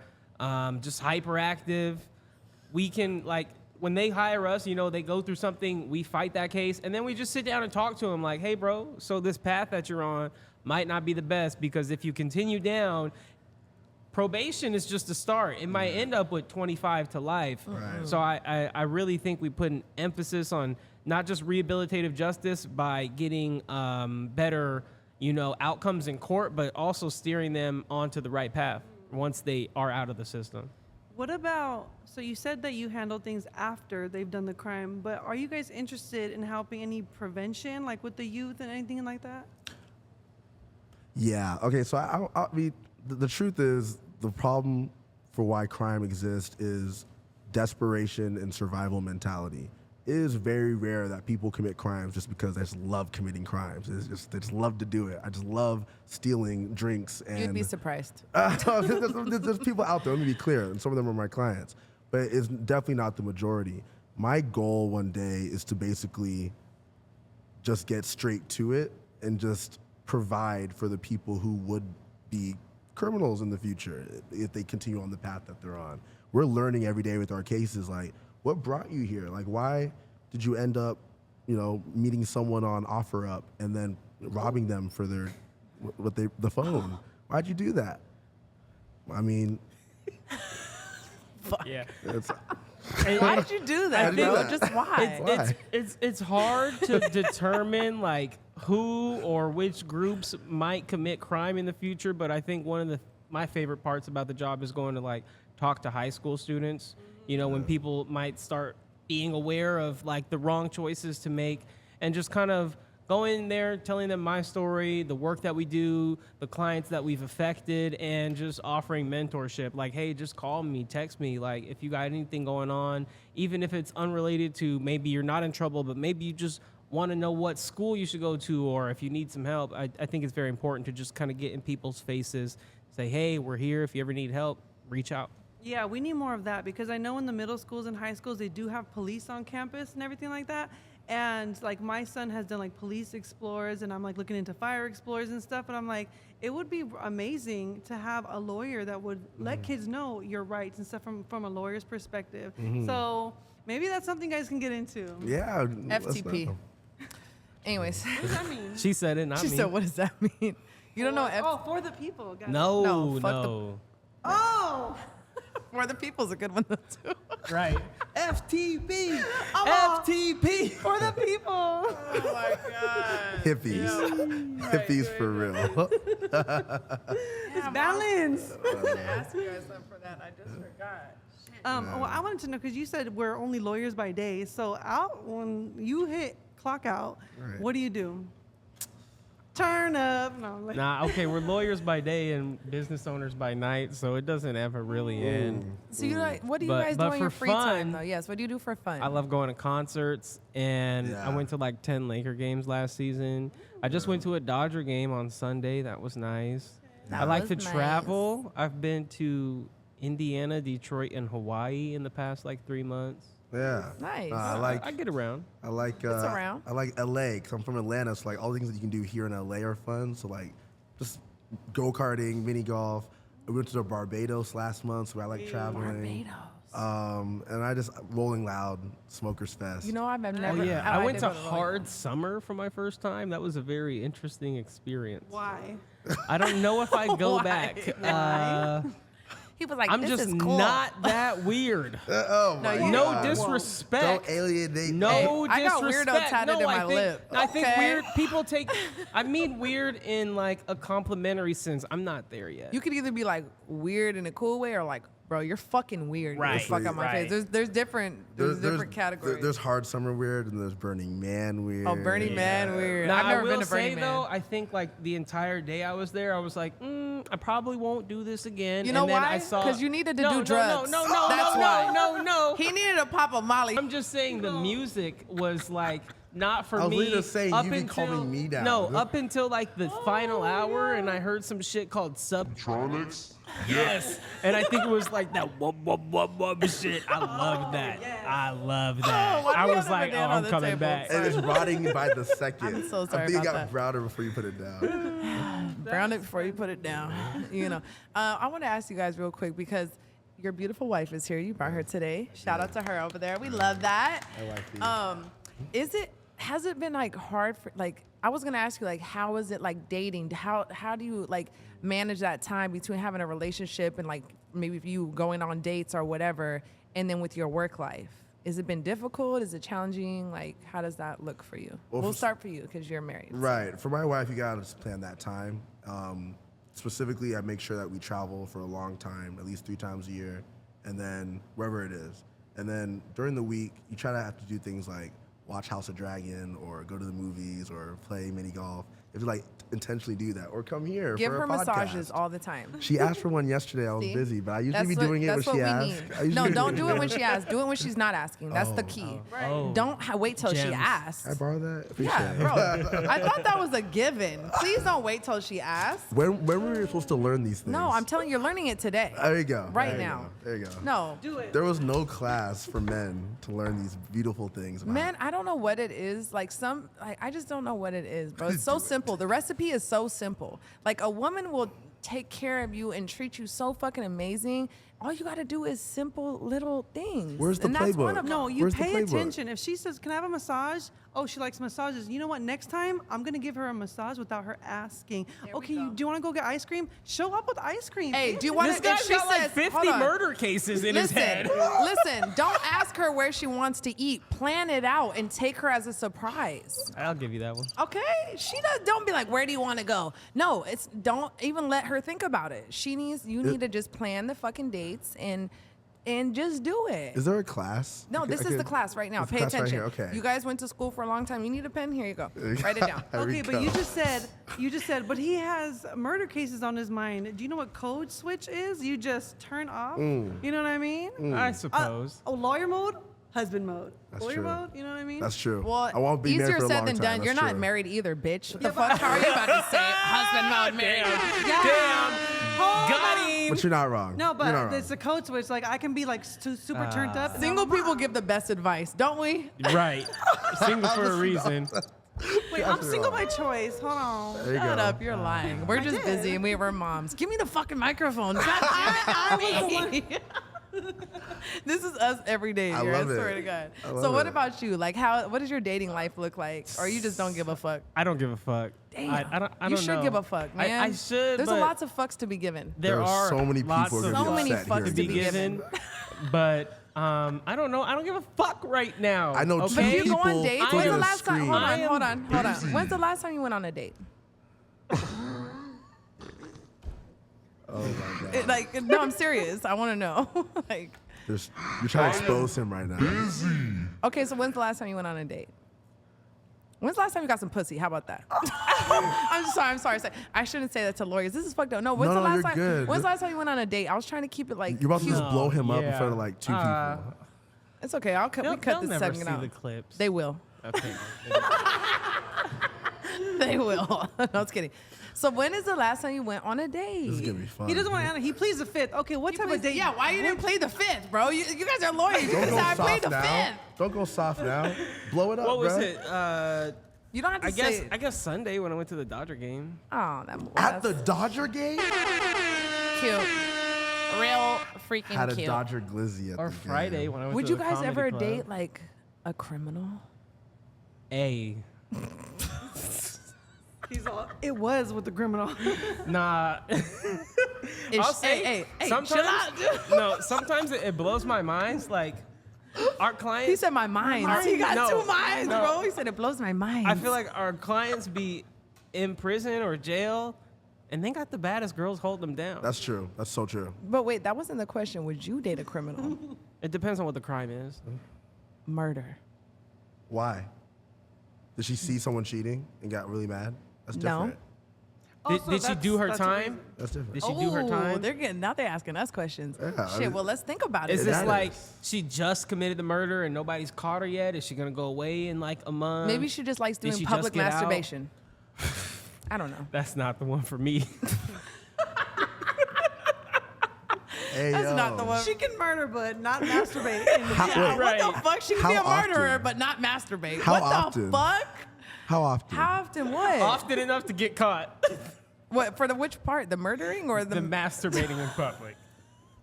just hyperactive, we can, like, when they hire us, you know, they go through something, we fight that case, and then we just sit down and talk to them like, hey, bro, so this path that you're on might not be the best because if you continue down, probation is just a start. It might end up with 25 to life. Right. So I really think we put an emphasis on not just rehabilitative justice by getting better, you know, outcomes in court, but also steering them onto the right path once they are out of the system. What about, so you said that you handle things after they've done the crime, but are you guys interested in helping any prevention, like with the youth and anything like that? Yeah. Okay. So I mean, the truth is, the problem for why crime exists is desperation and survival mentality. It is very rare that people commit crimes just because they just love committing crimes. They just love to do it. I just love stealing drinks and. You'd be surprised. There's people out there. Let me be clear, and some of them are my clients, but it's definitely not the majority. My goal one day is to basically just get straight to it and just provide for the people who would be criminals in the future if they continue on the path that they're on. We're learning every day with our cases, like, what brought you here? Like, why did you end up, you know, meeting someone on OfferUp and then robbing them for their, the phone? Why'd you do that? I mean, Yeah. it's, Why did you do that? I know bro? that. Just why? Why? It's hard to determine like who or which groups might commit crime in the future, but I think one of my favorite parts about the job is going to like talk to high school students. You know, when people might start being aware of like the wrong choices to make and just kind of go in there, telling them my story, the work that we do, the clients that we've affected, and just offering mentorship. Like, hey, just call me, text me. Like, if you got anything going on, even if it's unrelated to maybe you're not in trouble, but maybe you just want to know what school you should go to or if you need some help. I think it's very important to just kind of get in people's faces, say, hey, we're here. If you ever need help, reach out. Yeah, we need more of that because I know in the middle schools and high schools, they do have police on campus and everything like that. And like my son has done like police explorers and I'm like looking into fire explorers and stuff. And I'm like, it would be amazing to have a lawyer that would let kids know your rights and stuff from a lawyer's perspective. So maybe that's something you guys can get into. yeah. let's FTP. know. Anyways, What does that mean? She said it, not she me. said, what does that mean? You don't know Oh, for the people. Got it. No, No, fuck no. Oh, For the people's a good one though too. Right. FTP. Oh. FTP. For the people. Oh my god. Hippies. Hippies for real. It's balance. I was gonna ask you guys something for that. I just forgot. Well, I wanted to know because you said we're only lawyers by day. So when you hit clock out, Right. what do you do? Turn up. No, like, Nah, okay, we're lawyers by day and business owners by night, so it doesn't ever really end. So you like, what do you But- guys but do in your for free time fun, though? Yes, what do you do for fun? I love going to concerts, and Yeah. I went to like 10 Laker games last season. I just went to a Dodger game on Sunday. That was nice. That I like to was nice. travel. I've been to Indiana, Detroit, and Hawaii in the past like 3 months. Yeah. Nice. I get around. I like around. I like LA because I'm from Atlanta, so like all the things that you can do here in LA are fun. So like just go karting, mini golf. I went to Barbados last month, so I like traveling. And I just Rolling Loud, Smokers Fest. You know, I've never. Oh yeah, I I went did to go Rolling Hard Loud. Summer for my first time. That was a very interesting experience. why? I don't know if I go Why? back. He was like, I'm this just is cool. not that weird. Oh my you- No God. disrespect. Don't alienate No me. I got disrespect. weirdo tatted no, in I my think, lip. I think Okay. weird people take. I mean weird in like a complimentary sense. I'm not there yet. You could either be like weird in a cool way or like, bro, you're fucking weird. Right, You fuck out my right. face. There's different categories. There's Hard Summer weird and there's Burning Man weird. oh, Burning Man weird. Now, I've never I will been to say Burning though, Man. I think like the entire day I was there, I was like, I probably won't do this again. You know and then why? I saw 'Cause you needed to no, do no, drugs. No, no, no, That's no, why. no. He needed to pop a Molly. I'm just saying the music was like not for I was me. literally just saying, up you be until, calming me down. No, up until like the final hour, and I heard some shit called Subtronics. Yes, and I think it was like that wub shit. I love that. I love that. why do I we was have a like, oh, banana on I'm the coming table? back. And it's rotting by the second. I'm so sorry I think it about got that. browner before you put it down. Brown it before you put it down. You know, I want to ask you guys real quick because your beautiful wife is here. You brought her today. Shout out to her over there. We love that. I like these. Has it been like hard for like? I was gonna ask you like, how is it like dating? How do you like manage that time between having a relationship and like maybe you going on dates or whatever, and then with your work life? Has it been difficult? Is it challenging? Like, how does that look for you? Well, We'll for- start for you because you're married. Right. For my wife, you gotta just plan that time. Specifically, I make sure that we travel for a long time, at least 3 times a year, and then wherever it is. And then during the week, you try to have to do things like watch House of Dragon or go to the movies or play mini golf. If you like intentionally do that, or come here Give for her a podcast. massages all the time. She asked for one yesterday. I was See? busy, but I usually That's be doing it when that's she what asks. we I need. usually No, be don't doing do it when she asks. Do it when she's not asking. That's the key. Oh. Don't wait till she Gems. asks. Can I borrow that? Appreciate Yeah, it. bro. I thought that was a given. Please don't wait till she asks. When were we supposed to learn these things? No, I'm telling you, you're learning it today. There you go. Right There you now. go. There you go. No. Do it. There was no class for men to learn these beautiful things. About. Man, I don't know what it is. Like I just don't know what it is, bro. It's so simple. The recipe is so simple. Like a woman will take care of you and treat you so fucking amazing. All you got to do is simple little things. Where's the and that's one playbook? of them. No, you Where's the pay playbook? attention. If she says, "Can I have a massage?" Oh, she likes massages. You know what? Next time, I'm gonna give her a massage without her asking. Okay, do you want to go get ice cream? Show up with ice cream. Hey, do you want This to? guy's If she got like says, 50 hold on. murder cases in his head. Listen, don't ask her where she wants to eat. Plan it out and take her as a surprise. I'll give you that one. Okay? Don't be like, where do you want to go? No, don't even let her think about it. You need to just plan the fucking dates and just do it. Is there a class? No, this is the class right now. It's the Pay class right attention. here, okay. You guys went to school for a long time. You need a pen? Here you go. Write it down. There we Okay, but go. you just said, but he has murder cases on his mind. Do you know what code switch is? You just turn off. You know what I mean? I suppose. Lawyer mode, husband mode. That's Lawyer true. mode, you know what I mean? That's true. Well, I won't be married easier for a said long than time. done. That's You're not true. married either, bitch. What the fuck? How are you about to say husband mode married? Got him. But you're not wrong. No, You're not but wrong. it's a code switch. Like I can be like super turned up. Single people give the best advice, don't we? Right. Single for a reason. Wait, I'm single by choice. Hold on. There you Shut go. up, you're lying. We're just did. busy and we were moms. Give me the fucking microphone. God damn it, I was the one. This is us every day. I Here, love I it. swear to God. I love So what it. about you? Like, what does your dating life look like? Or you just don't give a fuck? I don't give a fuck. Damn. I don't you should know. give a fuck, man. I should. There's but lots of fucks to be given. There are so many lots people of gonna So be many upset fucks hearing to to be be this. given. given, but I don't know. I don't give a fuck right now. I know two But you go on people dates. who are When's the gonna last time? scream. Hold on. When's the last time you went on a date? Oh my God. Like, no, I'm serious. I want to know. Like, You're trying to expose him right now. okay, so when's the last time you went on a date? When's the last time you got some pussy? How about that? I'm sorry. I shouldn't say that to lawyers. This is fucked up. No, when's No, the last you're time? good. When's the last time you went on a date? I was trying to keep it like You're about to cute. just blow him up in yeah. front of like two people. It's okay. We They'll cut this never segment see out. the clips. They will. Okay. They will. No, I was kidding. So when is the last time you went on a date? This is gonna be fun. He doesn't want to answer. He pleads the fifth. Okay, what type of date? Yeah, why you didn't play the fifth, bro? You guys are lawyers. You Don't just go said I played soft the now. fifth. Don't go soft now. Blow it up, What was bro. it? You don't have to say. I guess Sunday when I went to the Dodger game. Oh, At the that's Dodger game? cute. Real freaking Had a cute. Dodger glizzy at Or the Friday game. when I went Would to you the guys comedy ever club. date like a criminal? A. He's all, it was with the criminal. Nah. I'll say hey, sometimes. chill out, dude. No, sometimes it blows my mind. Like our clients. He said my mind. He got No, two minds, no. bro. He said it blows my mind. I feel like our clients be in prison or jail, and they got the baddest girls hold them down. That's true. That's so true. But wait, that wasn't the question. Would you date a criminal? It depends on what the crime is. Murder. Why? Did she see someone cheating and got really mad? That's No. different. Did she do her that's a time? reason. That's different. Did she do her time? They're asking us questions. Yeah, I Shit, mean- well, let's think about it. Is It this matters. like she just committed the murder and nobody's caught her yet? Is she gonna go away in like a month? Maybe she just likes Did doing she public just get out? masturbation. I don't know. That's not the one for me. Hey, That's yo. not the one. She can murder, but not masturbate. Yeah, Right. what the fuck? She can How be a murderer, often? but not masturbate. How what often? the fuck? How often? How often? What? Often enough to get caught. What for the which part? The murdering or The masturbating in public.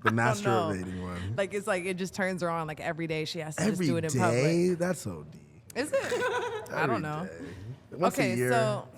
The no. masturbating one. like it's like it just turns her on like every day she has to Every just do it in public. day? That's OD. Is it? I don't Every know. day. Once a Okay, year. so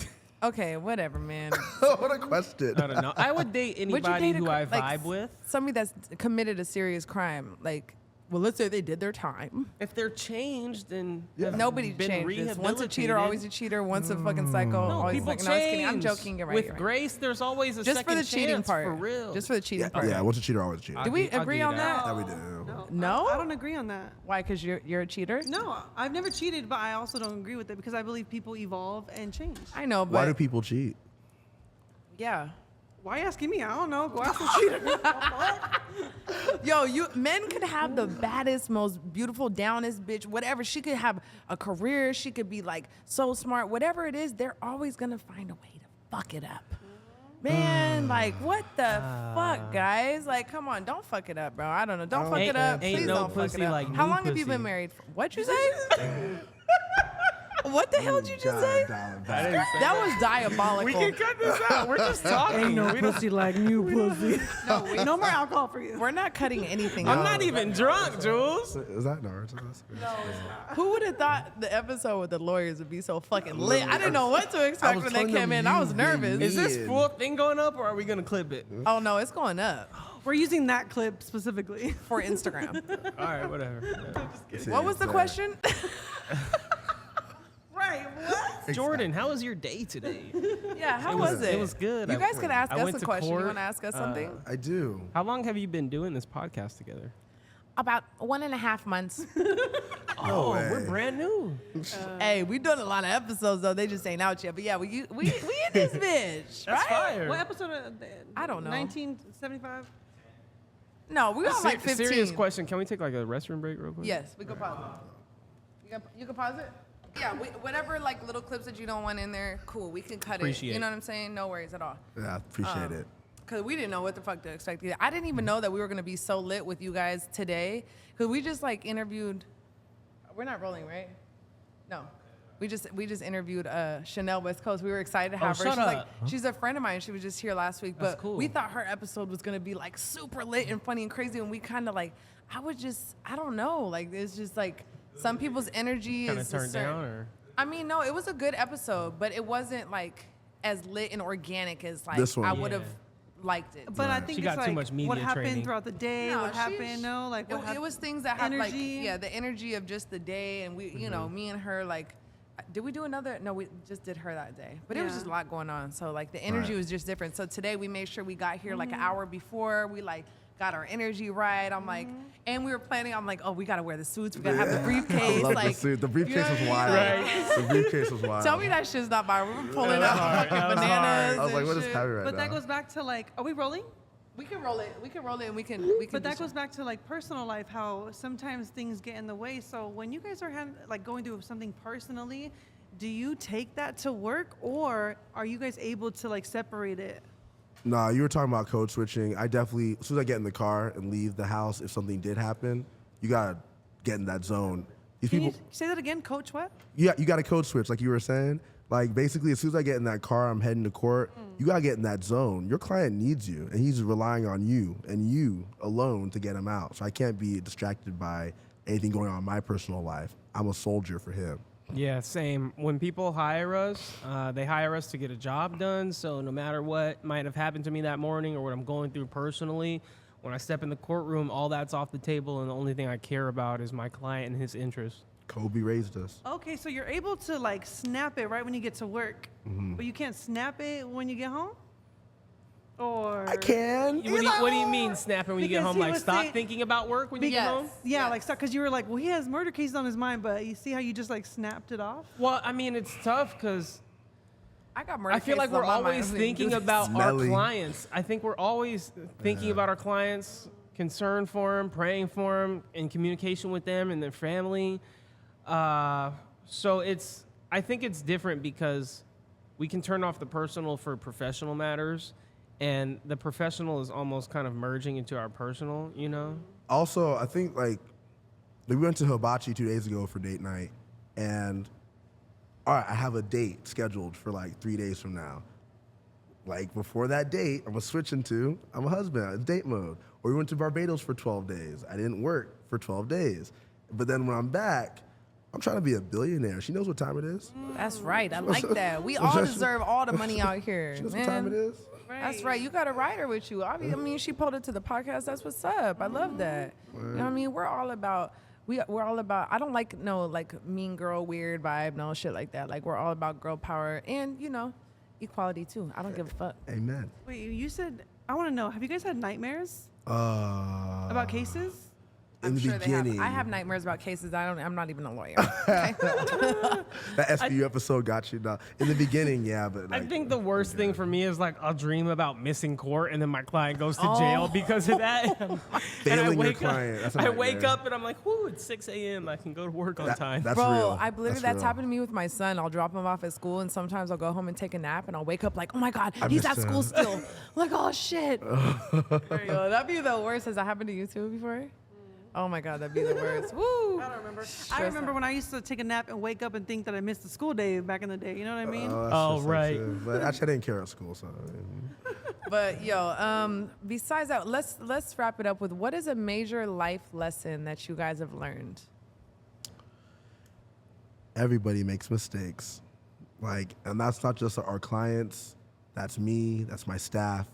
okay, whatever, man. What a question. I don't know. I would date Would you anybody date a who cr- I like, vibe with. Somebody that's committed a serious crime, like, well, let's say they did their time. If they're changed and Yeah. have Nobody been changes. Once a cheater, rehabilitated- always a cheater. Once a fucking psycho, No, always people like. No, I was kidding. I'm change. joking. You're right. With you're right. grace, there's always a Just second for the cheating chance, part. for real. Just for the cheating part. Yeah, once a cheater, always a cheater. Do we I'll agree give on that? Yeah, we do. No? I don't agree on that. Why? Because you're a cheater. No, I've never cheated, but I also don't agree with it because I believe people evolve and change. I know, Why but do people cheat? yeah. Why are you asking me? I don't know. Go ask the cheater. Yo, men could have the baddest, most beautiful, downest bitch, whatever. She could have a career. She could be like so smart. Whatever it is, they're always gonna find a way to fuck it up. Man, like what the fuck, guys? Like, come on, don't fuck it up, bro. I don't know. Don't fuck it up. ain't Please no don't fuck pussy it up. like How new long have you pussy. been married? What'd you say? What the hell did you just say? That was diabolical. We can cut this out. We're just talking. Ain't no We don't- pussy like new pussy. No more alcohol for you. We're not cutting anything I'm out. not even drunk, Jules. Is that Naruto? Who would have thought the episode with the lawyers would be so fucking lit? I didn't know what to expect was when they telling came them in. I was you nervous. did Is this Ian. full thing going up, or are we gonna clip it? Oh no, it's going up We're using that clip specifically. for Instagram. All right, whatever. What was the question? Right. What? Jordan, how was your day today? Yeah, how was it? It was good. You guys could ask I us went a to question. You court. want to ask us something? I do. How long have you been doing this podcast together? About 1.5 months. Oh, way. we're brand new. Hey, we done a lot of episodes though. They just ain't out yet. But yeah, we in this bitch, That's right? fire. What episode? Of the, I don't know. 1975. No, we on like 15. Serious question. Can we take like a restroom break real quick? Yes, we can pause it. You can pause it? Yeah, whatever like little clips that you don't want in there, cool. We can cut it. Appreciate You know it. what I'm saying? No worries at all. Yeah, appreciate it. Because we didn't know what the fuck to expect either. I didn't even know that we were going to be so lit with you guys today. Because we just like interviewed. We're not rolling, right? No. We just interviewed Chanel West Coast. We were excited to have her. shut She's like up. she's a friend of mine. She was just here last week, That's but cool. we thought her episode was gonna be like super lit and funny and crazy, and we kind of like I don't know, like it's just like some people's energy Kind is of turned down, or I mean, no, it was a good episode, but it wasn't like as lit and organic as like This one. I would have Yeah. liked it. But I think She it's got too like much media what happened training. throughout the day, No, what she- happened, no, like what it was things that had like energy. the energy of just the day, and we, you know, me and her like. Did we do another? No, we just did her that day. But it was Yeah. just a lot going on. So like the energy Right. was just different. So today we made sure we got here like an hour before. We like got our energy right. I'm like, and we were planning. I'm like, oh, we gotta wear the suits. We gotta have the briefcase. I love like the suit. The you briefcase know what was I mean? wild. Right. The briefcase was wild. Tell me that shit's not viral. We were pulling out hard. fucking That was bananas. I was like, and what is shit. happening right But now? that goes back to like, are we rolling? We can roll it. We can roll it, and we can. But that just- goes back to like personal life, how sometimes things get in the way. So when you guys are like going through something personally, do you take that to work, or are you guys able to like separate it? Nah, you were talking about code switching. I definitely, as soon as I get in the car and leave the house, if something did happen, you gotta get in that zone. These Can you people, say that again, Coach? What? you got to code switch, like you were saying. Like basically, as soon as I get in that car, I'm heading to court. You gotta get in that zone. Your client needs you, and he's relying on you and you alone to get him out. So I can't be distracted by anything going on in my personal life. I'm a soldier for him. Yeah, same. When people hire us, they hire us to get a job done. So no matter what might have happened to me that morning or what I'm going through personally, when I step in the courtroom, all that's off the table, and the only thing I care about is my client and his interests. Kobe raised us. Okay, so you're able to like snap it right when you get to work, but you can't snap it when you get home? Or I can. What do you mean snapping when you get Because home? he Like was stop saying- thinking about work when you get Yes. home? Yeah, Yes. like stop, because you were like, well, he has murder cases on his mind, but you see how you just like snapped it off? Well, I mean, it's tough because I got murder I feel like cases we're on my mind. always I don't even do thinking this. about Smelly. our clients. I think we're always thinking about our clients, concerned for them, praying for them, in communication with them and their family. So I think it's different because we can turn off the personal for professional matters, and the professional is almost kind of merging into our personal, you know? Also, I think like we went to Hibachi 2 days ago for date night, and all right, I have a date scheduled for like 3 days from now. Like before that date, I'm a husband, it's date mode. Or we went to Barbados for 12 days. I didn't work for 12 days. But then when I'm back, I'm trying to be a billionaire. She knows what time it is. That's right. I like that. We all deserve all the money out here. She knows man. what time it is. That's right. You got a writer with you. I mean, she pulled it to the podcast. That's what's up. I love that. You know what I mean? We're all about. We're all about. I don't like no like mean girl weird vibe, no shit like that. Like we're all about girl power and equality too. I don't give a fuck. Amen. Wait, you said, I want to know, have you guys had nightmares About cases? in the Sure they have. beginning. I have nightmares about cases. I'm not even a lawyer. Okay? That SVU episode got you down. In the beginning, yeah, but I like, think the worst thing for me is like I'll dream about missing court and then my client goes to Oh. jail because of that. And I Failing your wake client, that's a up, I wake nightmare. up and I'm like, whoo, it's 6 a.m. I can go to work on time. that's Bro, real. I believe That's that's real. happened to me with my son. I'll drop him off at school, and sometimes I'll go home and take a nap, and I'll wake up like, oh my God, he's missed at school him. still. I'm like, oh shit. Yo, that'd be the worst. Has that happened to you too before? Oh my God, that'd be the worst. Woo. I don't remember. I remember when I used to take a nap and wake up and think that I missed the school day back in the day. You know what I mean? That's Oh, just like right. shit. But actually, I didn't care at school, so. But yo, besides that, let's wrap it up with what is a major life lesson that you guys have learned? Everybody makes mistakes. Like, and that's not just our clients, that's me, that's my staff.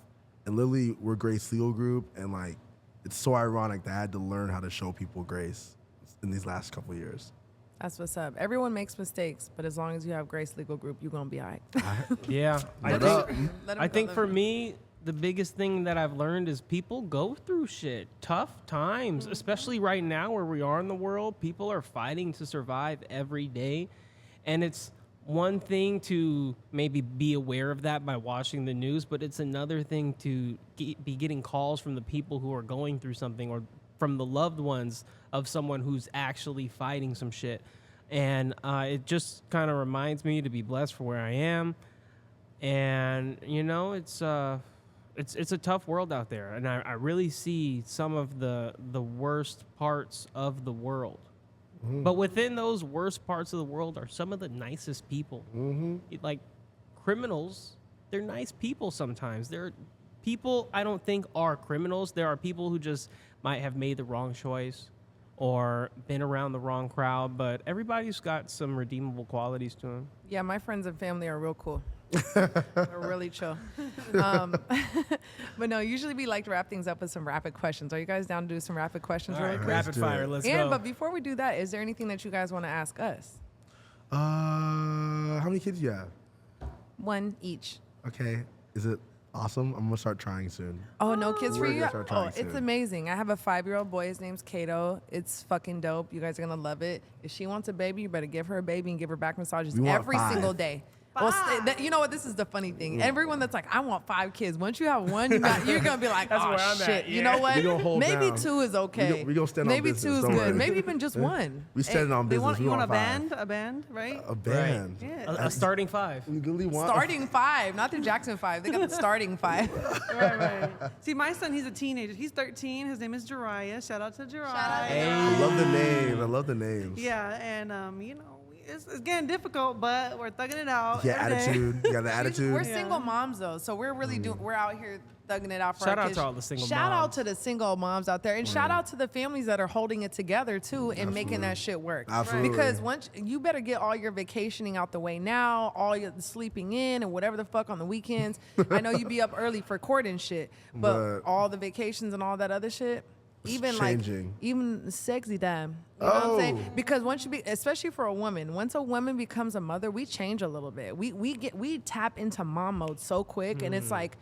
And literally, we're Grace Legal Group, and like, it's so ironic that I had to learn how to show people grace in these last couple of years. That's what's up. Everyone makes mistakes, but as long as you have Grace Legal Group, you're gonna be all right. Yeah. I What think, up? Let 'em I go, think let for 'em go. me, the biggest thing that I've learned is people go through shit, tough times, especially right now where we are in the world. People are fighting to survive every day. And it's one thing to maybe be aware of that by watching the news, but it's another thing to be getting calls from the people who are going through something or from the loved ones of someone who's actually fighting some shit. And it just kind of reminds me to be blessed for where I am. And, it's a tough world out there. And I really see some of the worst parts of the world But within those worst parts of the world are some of the nicest people. Like criminals, they're nice people sometimes. They're people I don't think are criminals. There are people who just might have made the wrong choice or been around the wrong crowd, but everybody's got some redeemable qualities to them. Yeah, my friends and family are real cool. They're really chill. But no, usually we like to wrap things up with some rapid questions. Are you guys down to do some rapid questions All really right, quick? rapid do fire, it. let's And go. but before we do that, is there anything that you guys want to ask us? How many kids do you have? One each. Okay. Is it awesome? I'm gonna start trying soon. Oh, no kids for We're you? gonna start trying Oh, it's soon. amazing. I have a 5-year-old boy. His name's Kato. It's fucking dope. You guys are gonna love it. If she wants a baby, you better give her a baby and give her back massages We want every 5. single day. Well, you know what? This is the funny thing. Everyone that's like, I want 5 kids. Once you have one, you're gonna be like, That's oh where I'm shit. at, You yeah. know what? We gonna hold Maybe down. 2 is okay. We gonna stand on Maybe business, 2 is don't good. worry. Maybe even just one. We standing on business. We You want a 5. band, right? A band. Yeah. A starting 5. We really want Starting 5, not the Jackson 5. They got the starting 5. right. See, my son, he's a teenager. He's 13. His name is Jariah. Shout out to Jariah. I love the names. I love the names. Yeah, and you know, it's getting difficult, but we're thugging it out. Yeah, every day. attitude. You got the attitude. We're single moms though, so we're really we're out here thugging it out for Shout our out kids. to all the single Shout out moms. to the single moms out there, and shout out to the families that are holding it together too and making that shit work. Absolutely. Because once you better get all your vacationing out the way now, all your sleeping in and whatever the fuck on the weekends. I know you be up early for court and shit, but all the vacations and all that other shit. Even changing. even sexy time. You know what I'm saying? Oh. Because once you be, especially for a woman, once a woman becomes a mother, we change a little bit. We tap into mom mode so quick, and it's like,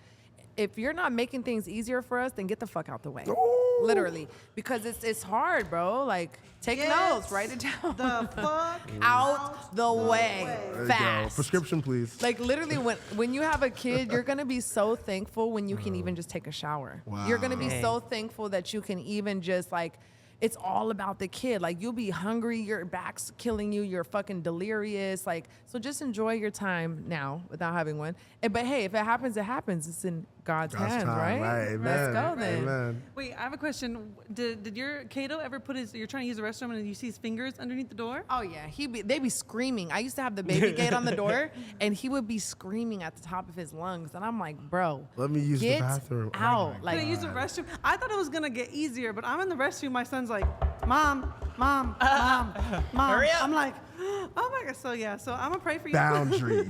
if you're not making things easier for us, then get the fuck out the way. Ooh. Literally, because it's hard, bro. Like, take notes, write it down. The fuck out the way, There you go. fast. Prescription, please. Like literally, when you have a kid, you're gonna be so thankful when you can even just take a shower. You're gonna be so thankful that you can even just like, it's all about the kid. Like you'll be hungry, your back's killing you, you're fucking delirious. Like, so just enjoy your time now without having one. But hey, if it happens, it happens. It's in God's hands, time, right? Amen. Let's go then. Amen. Wait, I have a question. Did your Kato ever put his? You're trying to use the restroom and you see his fingers underneath the door? Oh yeah, they be screaming. I used to have the baby gate on the door, and he would be screaming at the top of his lungs, and I'm like, bro, Let me use the get bathroom. Oh out. my Can I Like, use the restroom? I thought it was gonna get easier, but I'm in the restroom. My son's like, Mom, Mom, Mom, Mom. Hurry up. I'm like, oh my God. So yeah. So I'm gonna pray for you. Boundaries.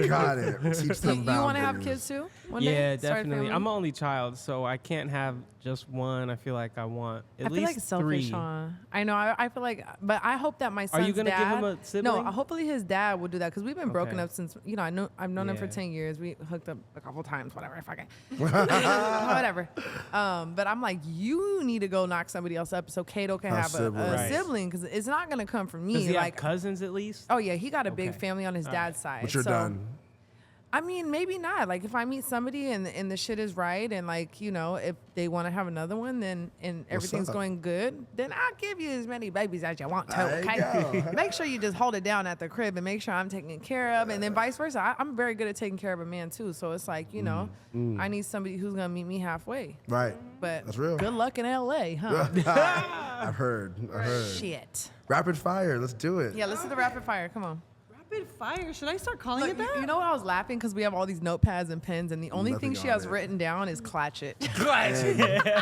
Got it. Teach them you boundaries. want to have kids too? One day? Yeah, Start a definitely. family? I'm an only child, so I can't have just one. I feel like I want at I feel least like selfish, 3. huh? I know. I feel like, but I hope that my son's you gonna give dad. him a sibling? No, hopefully his dad will do that because we've been broken Okay. up since I've known him for Yeah. 10 years. We hooked up a couple times, whatever. Fucking whatever. But I'm like, you need to go knock somebody else up so Kato can have sibling. a Right. sibling because it's not gonna come from me. Does he like, have cousins at least? oh yeah, he got a big Okay. family on his dad's side. But you're so, done. I mean, maybe not. Like, if I meet somebody and the shit is right, and like, if they want to have another one, then and everything's up? going good, then I'll give you as many babies as you want to. There you Okay. go. Make sure you just hold it down at the crib and make sure I'm taken care of, and then vice versa. I'm very good at taking care of a man too. So it's like, I need somebody who's gonna meet me halfway. Right. But That's real. good luck in LA, huh? I've heard. Shit. Rapid fire. Let's do it. Yeah, let's do the rapid fire. Come on. Rapid fire. Should I start calling Look, it that? you know what? I was laughing because we have all these notepads and pens, and the only Nothing thing she on has it. written down is clutch it.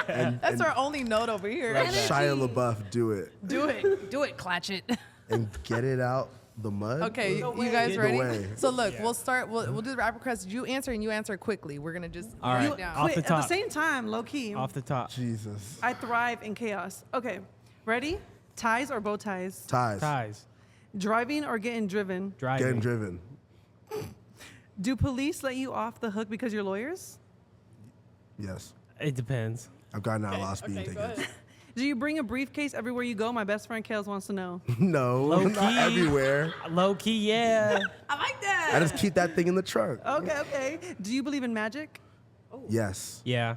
And, That's our only note over here. Shia LaBeouf, do it. Do it, clutch it. And get it out the mud. Okay, No you way. guys No ready? way. So look, we'll start. We'll do the rapid questions. You answer and you answer quickly. We're gonna just All write right. it down. Off the At top. the same time, low key. Off the top. Jesus. I thrive in chaos. Okay, ready? Ties or bow ties? Ties. Ties. Driving or getting driven? Driving. Getting driven. Do police let you off the hook because you're lawyers? Yes. It depends. I've gotten out a lot of speeding tickets. Do you bring a briefcase everywhere you go? My best friend Kales wants to know. No, Low not key. everywhere. Low key, yeah. I like that. I just keep that thing in the trunk. Okay. Do you believe in magic? Yes. Yeah.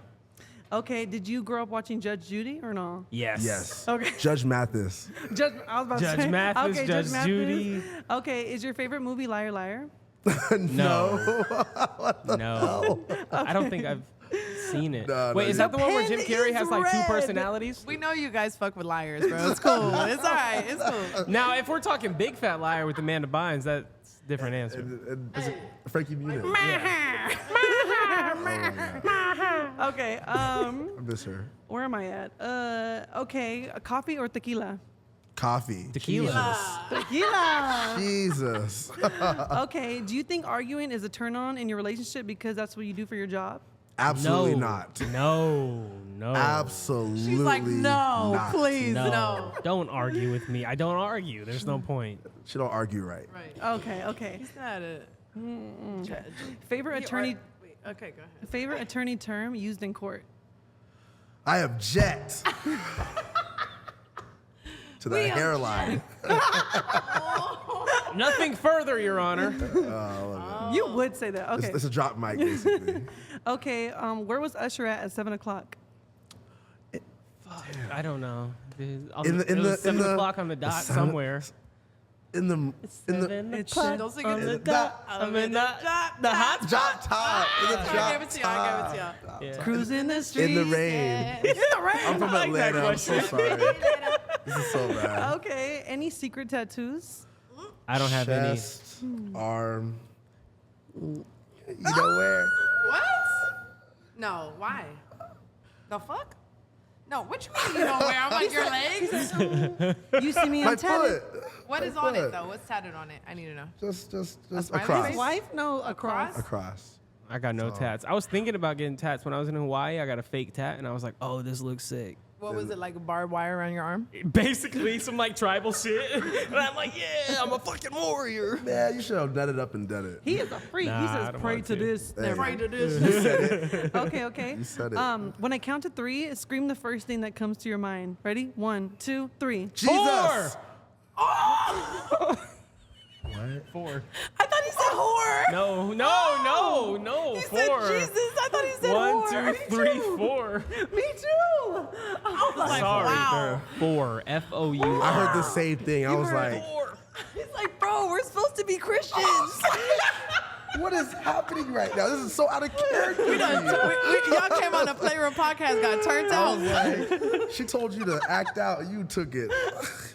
Okay. Did you grow up watching Judge Judy or no? Yes. Yes. Okay. Judge Mathis. I was about Judge to say. Mathis, Okay, Judge Mathis. Judy. Okay. Is your favorite movie Liar Liar? No. No. I don't think I've seen it. No, Wait, no, is you- that the one where pen Jim Carrey is has like two red. personalities? We know you guys fuck with liars, bro. It's cool. It's all right. It's cool. Now, if we're talking Big Fat Liar with Amanda Bynes, that's a different answer. Is it Frankie Muniz? Okay. I miss her. Where am I at? Okay. Coffee or tequila? Coffee. Tequila. Tequila. Jesus. Okay. Do you think arguing is a turn on in your relationship because that's what you do for your job? Absolutely not. No. Absolutely. She's like, no, not. please, No. no. Don't argue with me. I don't argue. There's no point. She don't argue right. Right. Okay. He's not a judge. Favorite attorney. Wait, okay, go ahead. Favorite attorney term used in court. I object to the hairline. Nothing further, Your Honor. You would say that. Okay. It's a drop mic, basically. Okay. Where was Usher at 7 o'clock? I don't know. In It the- was 7 in the- o'clock on the dot seven- somewhere. In the It's Don't sing on it. the dot. I'm in the hot drop top. In the I drop gave it to y'all. I gave it to y'all. Yeah. cruising the street. In the rain. I'm from I like that Atlanta. I'm so question. sorry. This is so bad. Okay. Any secret tattoos? I don't have any. Chest, arm. You know where? What? No, why? The fuck? No, what you mean you don't wear? I'm on your legs? You see me My on tatted. foot. What is My on it, foot. though? What's tatted on it? I need to know. Just smiley across. face? Wife? No, across. Across. I got no tats. I was thinking about getting tats when I was in Hawaii. I got a fake tat, and I was like, "Oh, this looks sick." What was it, like a barbed wire around your arm? Basically, some like tribal shit, and I'm like, "Yeah, I'm a fucking warrior." Man, you should have done it up and done it. He is a freak. Nah, He I says, don't pray want to to." this. Hey. Pray to this. You said it. Okay. You said it. When I count to 3, scream the first thing that comes to your mind. Ready? 1, 2, 3. Jesus. What? 4. I thought he said whore. No. He 4. said Jesus. I thought he said 1, whore. 2, 3, 4. Me too. I was like, Sorry, wow. 4. F-O-U. I heard the same thing. I was like, He's like, bro, we're supposed to be Christians. what is happening right now? This is so out of character. for me. Y'all came on the Playroom Podcast, got turned I out. was like, she told you to act out, and you took it.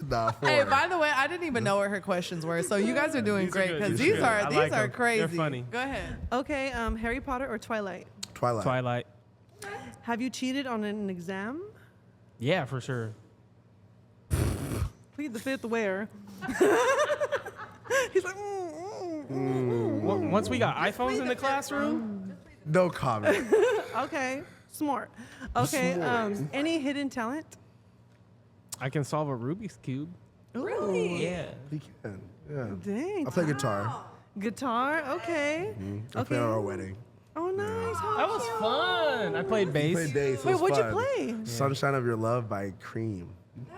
Nah, 4. Hey, by the way, I didn't even know what her questions were, so you guys are doing These are great good. because These are these good. are I these like are them. crazy. They're funny. Go ahead. Okay, Harry Potter or Twilight? Twilight. Have you cheated on an exam? Yeah, for sure. Plead the fifth where? He's like, Once we got iPhones in the classroom, No comment. okay, smart. Okay, any hidden talent? I can solve a Rubik's Cube. Really? Yeah. He can. Yeah. Dang. I play guitar. Guitar? Okay. I played at our wedding. Oh, nice. How That was fun. I played bass. Played bass. It Wait, was what'd you fun. play? Sunshine of Your Love by Cream.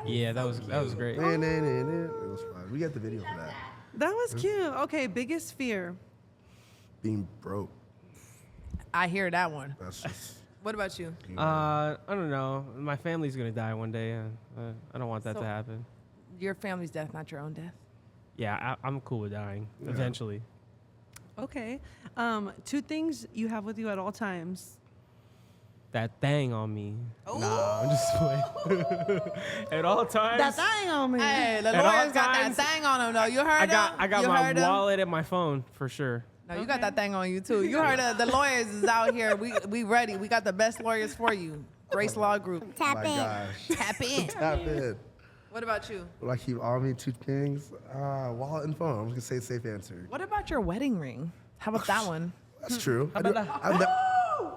Yeah, that was great. It was fun. We got the video for that. That was cute. Okay, biggest fear? Being broke. I hear that one. That's just. What about you? I don't know. My family's gonna die one day. I don't want that So- to happen. Your family's death, not your own death. Yeah, I'm cool with dying eventually. Okay. 2 things you have with you at all times. That thing on me. Nah, I'm just playing. At all times. That thing on me. Hey, the At all lawyer's got that times, thing on him, though. You heard I got you my heard him? wallet and my phone for sure. No, you got that thing on you too. You heard the lawyers is out here. We ready. We got the best lawyers for you. Grace Law Group. Oh my gosh. Tap in. Tap in. What about you? What do I keep on me? 2 things. Wallet and phone. I'm just gonna say safe answer. What about your wedding ring? How about that one? That's true. about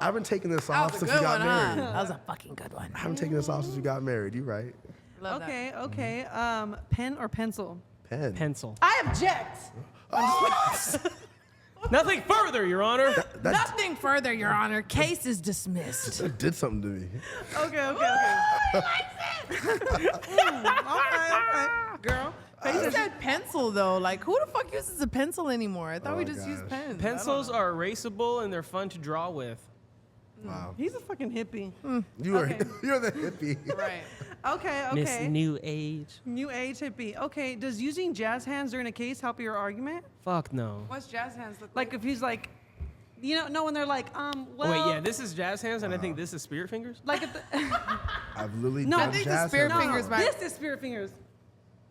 I haven't taken this That off was a since we good got one, huh? married. That was a fucking good one. I haven't taken this off since we got married. You right? Love that. Okay. Pen or pencil? Pen. Pencil. I object. Nothing further, Your Honor. That Nothing further, Your Honor. Case is dismissed. did something to me. Okay. Okay. Girl. He said pencil though. Like, who the fuck uses a pencil anymore? I thought Oh we my just used gosh. pens. Pencils are erasable and they're fun to draw with. Wow. He's a fucking hippie. You're the hippie. Right. Okay. Miss New Age. New age hippie. Okay. Does using jazz hands during a case help your argument? Fuck no. What's jazz hands look Like if he's like No, when they're like, well. Wait, yeah, this is jazz hands, and I think this is spirit fingers. Like at the, I've literally No, I done think the jazz spirit hands fingers before. might- this is spirit fingers.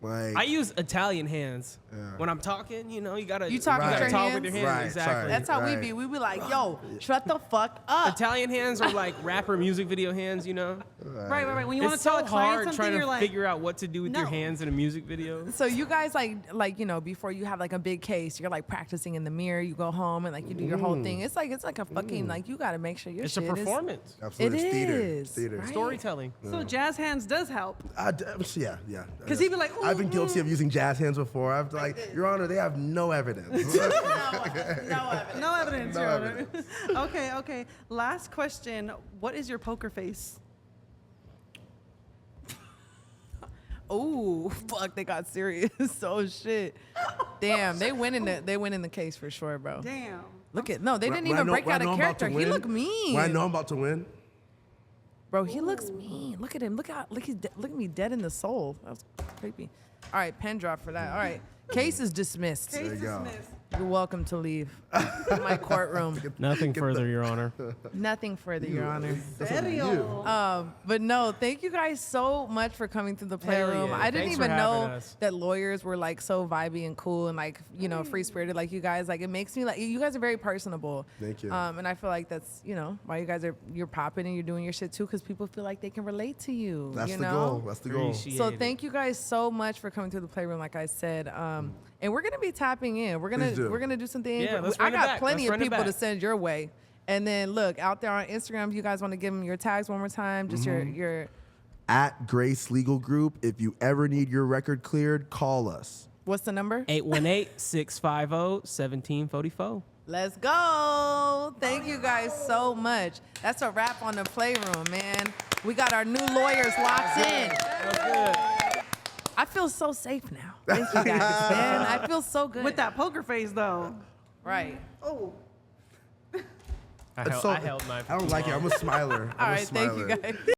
Like, I use Italian hands Yeah. when I'm talking. You gotta You talk with your talk with your hands? hands. Right, Exactly. sorry. That's how we Right. be. We be like, yo, shut the fuck up. Italian hands are like rapper music video hands. Right. When you want It's to tell so a client hard something, trying you're to like, figure out what to do with your No. hands in a music video. So you guys like before you have like a big case, you're like practicing in the mirror. You go home and like you do your whole thing. It's like a fucking like you got to make sure your It's shit a performance. Absolutely. It It's theater. is, It's theater. right? Storytelling. so jazz hands does help. Yeah. 'Cause he'd be like, I've been "Ooh, guilty of using jazz hands before. I've like, Your Honor, they have no evidence. is. No evidence. No evidence, No Your Honor. Okay. Last question. What is your poker face? Oh fuck, they got serious. Oh shit. Damn, they win in the case for sure, bro. Damn. Look at they didn't When I even know- break when I out know a I'm about to character. He win- look mean. When I know I'm about to win, Bro, he looks mean. Look at him. Look at me dead in the soul. That was creepy. All right, pen drop for that. All right. Case is dismissed. Case you go. dismissed. You're welcome to leave my courtroom. Nothing further, Your Honor. Nothing further, Your Honor. Serio? But no, thank you guys so much for coming to the Playroom. yeah. I didn't Thanks for even know having us. that lawyers were like so vibey and cool and like, free spirited like you guys. Like it makes me like you guys are very personable. Thank you. And I feel like that's, why you guys you're popping and you're doing your shit too, because people feel like they can relate to you. that's you the know? goal. That's the goal. Appreciate So it. thank you guys so much for coming to the Playroom, like I said. And we're gonna be tapping in. We're Please do. gonna do some things. Yeah, let's I run it got back. plenty Let's of run it people to back. send your way. And then look out there on Instagram. If you guys want to give them your tags one more time, just your At Grace Legal Group, if you ever need your record cleared, call us. what's the number? 818-650-1744. Let's go. Thank you guys so much. That's a wrap on the Playroom, man. We got our new lawyers locked in. That's good. I feel so safe now. Thank you guys, man. I feel so good. With that poker face, though. Right. Oh. I It's held, so- I held mine. I don't like it. I'm a smiler. All I'm a right. Thank you smiler. guys.